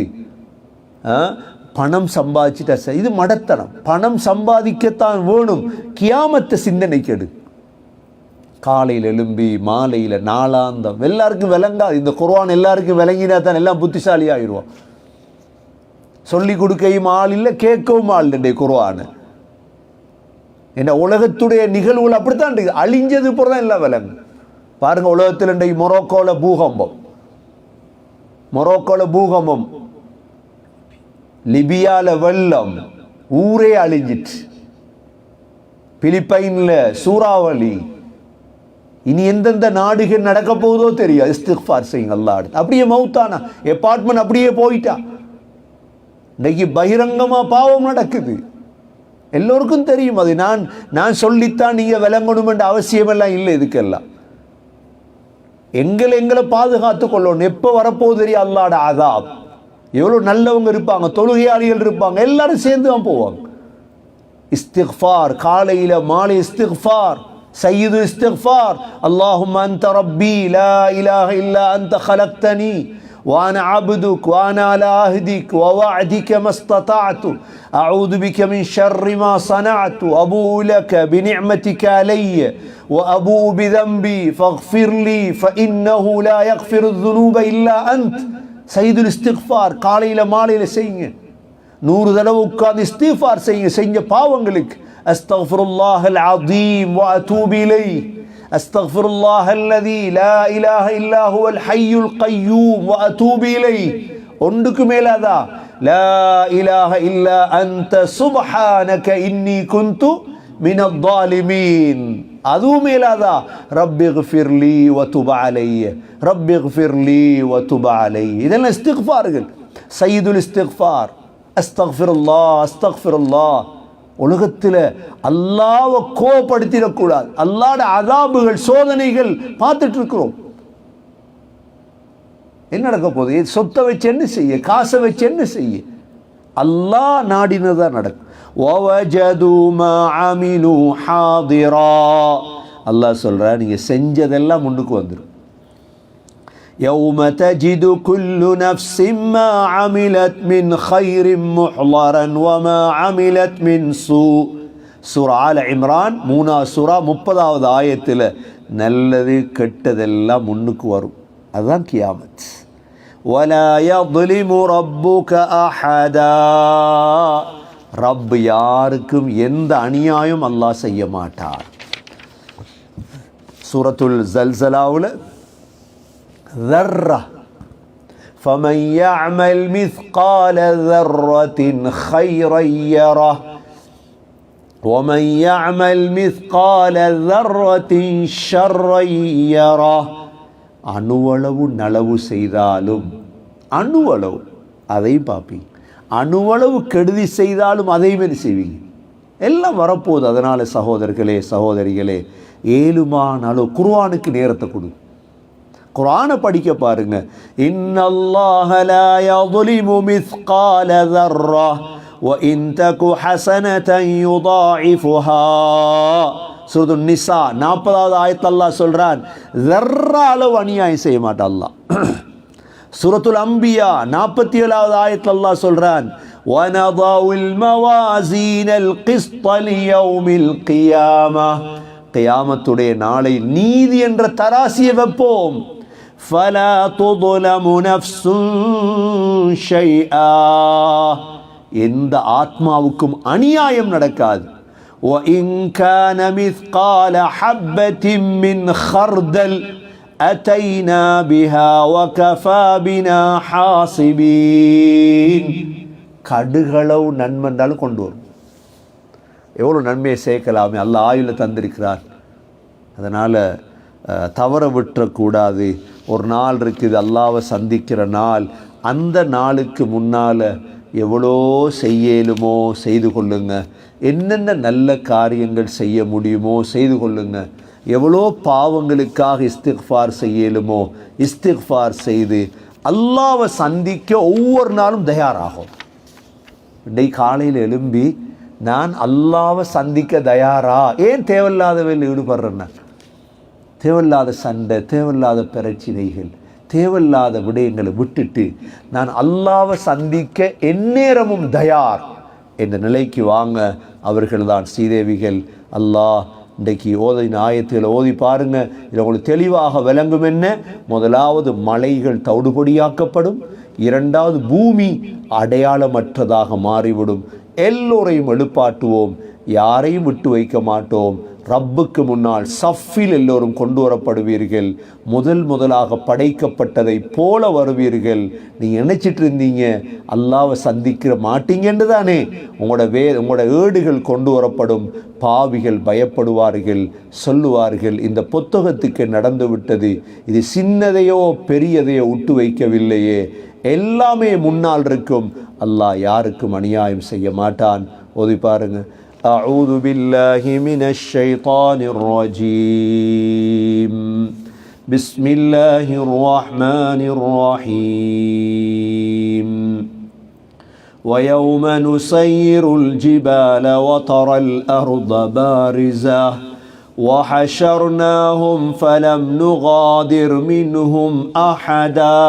பணம் சம்பாதிச்சிட்டா இது மடத்தனம். பணம் சம்பாதிக்கத்தான் வேணும், கியாமத்தை சிந்தனைக்கு எடு. காலையில் எழும்பி மாலையில் நாளாந்தம் எல்லாருக்கும் விளங்காது. இந்த குர்ஆன் எல்லாருக்கும் விளங்கினா தான் எல்லாம் புத்திசாலி ஆயிடுவோம். சொல்லி கொடுக்கவும் ஆள் இல்லை, கேட்கவும் ஆள் இல்லை. குர்ஆன் என்ன உலகத்துடைய நிகழ்வுகள் அப்படித்தான் இருக்கு. அழிஞ்சது போல தான் எல்லாம் விளங்கு. பாருங்க, உலகத்தில் இன்றைக்கு மொரோக்கோல பூகம்பம், லிபியால வெள்ளம், ஊரே அழிஞ்சிட்டு. பிலிப்பைன்ல சூறாவளி. இனி எந்தெந்த நாடுகள் நடக்க போகுதோ தெரியும். இஸ்திக்ஃபார் செய்யுங்க அல்லாஹ். அப்படியே மௌத்தானா அபார்ட்மெண்ட் அப்படியே போயிட்டா. இன்னைக்கு பகிரங்கமா பாவம் நடக்குது, எல்லோருக்கும் தெரியும். அது நான் சொல்லித்தான் நீங்க விளங்கணும் என்ற அவசியம் எல்லாம் இல்லை. இதுக்கெல்லாம் எங்களை பாதுகாத்து கொள்ளணும். எப்போ வரப்போகுது தெரியும் அல்லாஹ்வோட அதாப். எவ்வளோ நல்லவங்க இருப்பாங்க, தொழுகையாளிகள் இருப்பாங்க, எல்லாரும் சேர்ந்து தான் போவாங்க. இஸ்திக்ஃபார் காலையில மாலை இஸ்திக்ஃபார், சய்யிது இஸ்திக்ஃபார். அல்லாஹும்ம அன்த ரப்பி லா இலாஹ இல்லா அன்த خلقتني وانا عبدك وانا على عهدك ووعدك ما استطعت اعوذ بك من شر ما صنعت ابوء لك بنعمتك علي وابوء بذنبي فاغفر لي فانه لا يغفر الذنوب الا انت. சய்யிதுல் இஸ்திக்ஃபார் காலையில மாலையில செய்யுங்க. 100 தடவை உட்கார்ந்து இஸ்திக்ஃபார் செய்யுங்க. செஞ்ச பாவங்களுக்கு அஸ்தக்ஃபிருல்லாஹல் அஸீம் வ அதூபு இலைஹி, அஸ்தக்ஃபிருல்லாஹல்லதீ லா இலாஹ இல்லா ஹுவல் ஹய்யுல் கய்யூம் வ அதூபு இலைஹி. ஒன்றுக்கு மேலாதா லா இலாஹ இல்லா அன்த சுப்ஹானக இன்னி குன்து மினல் ஸாலிமீன். அதுவும் மேலாதா ரப்பிக்ஃபிர்லி வ துப் அலைய, ரப்பிக்ஃபிர்லி வ துப் அலைய. இதெல்லாம் இஸ்திக்ஃபார்கள். சய்யிதுல் இஸ்திக்ஃபார் அஸ்தக்ஃபிருல்லாஹ் அஸ்தக்ஃபிருல்லாஹ். உலகத்தில் அல்லாஹ்வை கோபப்படுத்திடக்கூடாது. அல்லாஹ்வோட அதாபுகள் சோதனைகள் பார்த்துட்டு இருக்கிறோம். என்ன நடக்க போகுது? சொத்தை வச்சு என்ன செய்ய, காசை வச்சு என்ன செய்ய? அல்லாஹ் நாடினதான் நடக்கும். وَوَجَدُوا مَا عَمِلُوا حَاضِرًا. அல்லாஹ் சொல்றா, நீங்க செஞ்சதெல்லாம் முன்னுக்கு வந்துடும். يَوْمَ تَجِدُ كُلُّ نَفْسٍ مَا عَمِلَتْ مِنْ خَيْرٍ مُحْضَرًا وَمَا عَمِلَتْ مِنْ سُوءٍ. சூரா ஆல இம்ரான் 3வது சூரா 30வது ஆயத்தில் நல்லது கெட்டதெல்லாம் முன்னுக்கு வரும். அதுதான் கியாமத். وَلَا يَظْلِمُ رَبُّكَ أَحَدًا. ரப் யாருக்கும் எந்த அநியாயம் அல்லாஹ் செய்ய மாட்டார். சூரத்துல் ஜல்சலாவுல ذرة فمن يعمل مثقال ذرة خيرا يره ومن يعمل مثقال ذرة شرا يره. அணுவளவு நலவு செய்தாலும் அணுவளவு அதை பார்ப்பீங்க, அணுவளவு கெடுதி செய்தாலும் அதை மாரி செய்வீங்க. எல்லாம் வரப்போகுது. அதனால் சகோதரர்களே சகோதரிகளே, ஏழுமான அளவு குர்ஆனுக்கு நேரத்தை கொடு. குர்ஆனை படிக்க பாருங்க. இன்னல்லாஹ லா யظ்லிமு மிஸ்கால ذرة وإن تك حسنة يضاعفها. சூரத்துன் நிசா 40வது ஆயத்தில் அல்லாஹ் சொல்றான், ذرة அளவு அநியாயம் செய்ய மாட்டான் அல்லாஹ். சூரத்துல் அம்பியா 47வது ஆயத்தில் அல்லாஹ் சொல்றான், وَنَضَعُ الْمَوَازِينَ الْقِسْطَ لِيَوْمِ الْقِيَامَةِ. கியாமத்துடைய நாளை நீதி என்ற தராசியை வைப்போம். فَلَا تُظْلَمُ نَفْسٌ شَيْئًا. எந்த ஆத்மாவுக்கும் அநியாயம் நடக்காது. وَإِنْ كَانَ مِثْقَالَ حَبَّةٍ مِّنْ خَرْدَلٍ أَتَيْنَا بِهَا وَكَفَى بِنَا حَاسِبِينَ. கடுகளவு நன்மை இருந்தாலும் கொண்டு வரும். எவ்வளோ நன்மையை சேர்க்கலாமே, அல்லாஹ் ஆயுள தந்திருக்கிறார். அதனால் தவற விட்டுறக்கூடாது. ஒரு நாள் இருக்குது, அல்லாஹ்வை சந்திக்கிற நாள். அந்த நாளுக்கு முன்னால் எவ்வளோ செய்யலுமோ செய்து கொள்ளுங்க. என்னென்ன நல்ல காரியங்கள் செய்ய முடியுமோ செய்து கொள்ளுங்க. எவ்வளோ பாவங்களுக்காக இஸ்திக்ஃபார் செய்யலுமோ இஸ்திக்ஃபார் செய்து அல்லாஹ்வை சந்திக்க ஒவ்வொரு நாளும் தயாராகும். இன்றைக்கு காலையில் எழும்பி நான் அல்லாஹ்வை சந்திக்க தயாரா? ஏன் தேவையில்லாத வேலையில் ஈடுபடுறேன்னா? தேவையில்லாத சண்டை, தேவையில்லாத பிரச்சனைகள், தேவையில்லாத விடயங்களை விட்டுட்டு நான் அல்லாஹ்வை சந்திக்க எந்நேரமும் தயார் என்ற நிலைக்கு வாங்க. அவர்கள்தான் ஸ்ரீதேவிகள். அல்லாஹ் இன்றைக்கு ஓதின ஆயத்தில் ஓதி பாருங்க, இதில் உங்களுக்கு தெளிவாக விளங்கும். என்ன? முதலாவது மலைகள் தவிடுபொடியாக்கப்படும், இரண்டாவது பூமி அடையாளமற்றதாக மாறிவிடும். எல்லோரையும் எழுப்பாட்டுவோம், யாரையும் விட்டு வைக்க மாட்டோம். ரப்புக்கு முன்னால் சஃபில் எல்லோரும் கொண்டு வரப்படுவீர்கள். முதலாக படைக்கப்பட்டதை போல வருவீர்கள். நீங்கள் நினைச்சிட்டு இருந்தீங்க அல்லாஹ்வை சந்திக்கிற மாட்டீங்கன்னு தானே. உங்களோட ஏடுகள் கொண்டு வரப்படும். பாவிகள் பயப்படுவார்கள், சொல்லுவார்கள் இந்த புத்தகத்துக்கு நடந்து விட்டது, இது சின்னதையோ பெரியதையோ விட்டு வைக்கவில்லையே, எல்லாமே முன்னால் இருக்கும். அல்லாஹ் யாருக்கும் அநியாயம் செய்ய மாட்டான். ஓதி பாருங்க. أعوذ بالله من الشيطان الرجيم. بسم الله الرحمن الرحيم. ويوم نسير الجبال وترى الأرض بارزة وحشرناهم فلم نغادر منهم أحدا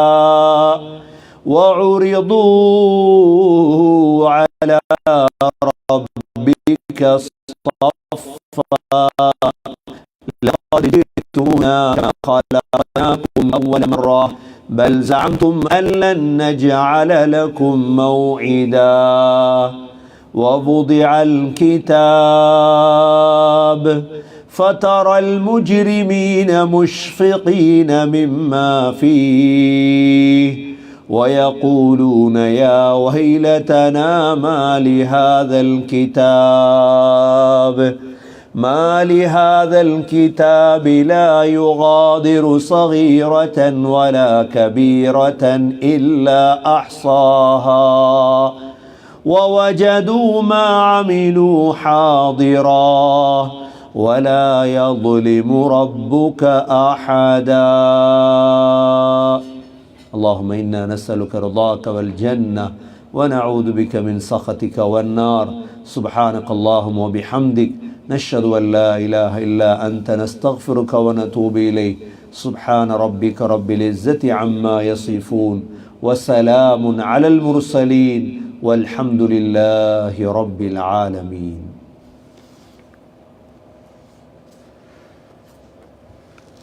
وعرضوا على ربك صفا لقد جئتمونا كما خلقناكم أول مرة بل زعمتم أن لن نجعل لكم موعدا ووضع الكتاب فترى المجرمين مشفقين مما فيه ويقولون يا ويلتنا ما لهذا الكتاب لا يغادر صغيرة ولا كبيرة إلا أحصاها ووجدوا ما عملوا حاضرا ولا يظلم ربك أحدا. اللهم إنا نسألك رضاك والجنة ونعوذ بك من سخطك والنار. سبحانك اللهم وبحمدك نشهد أن لا إله إلا أنت نستغفرك ونتوب إليك. سبحان ربك رب العزة عما يصفون وسلام على المرسلين والحمد لله رب العالمين.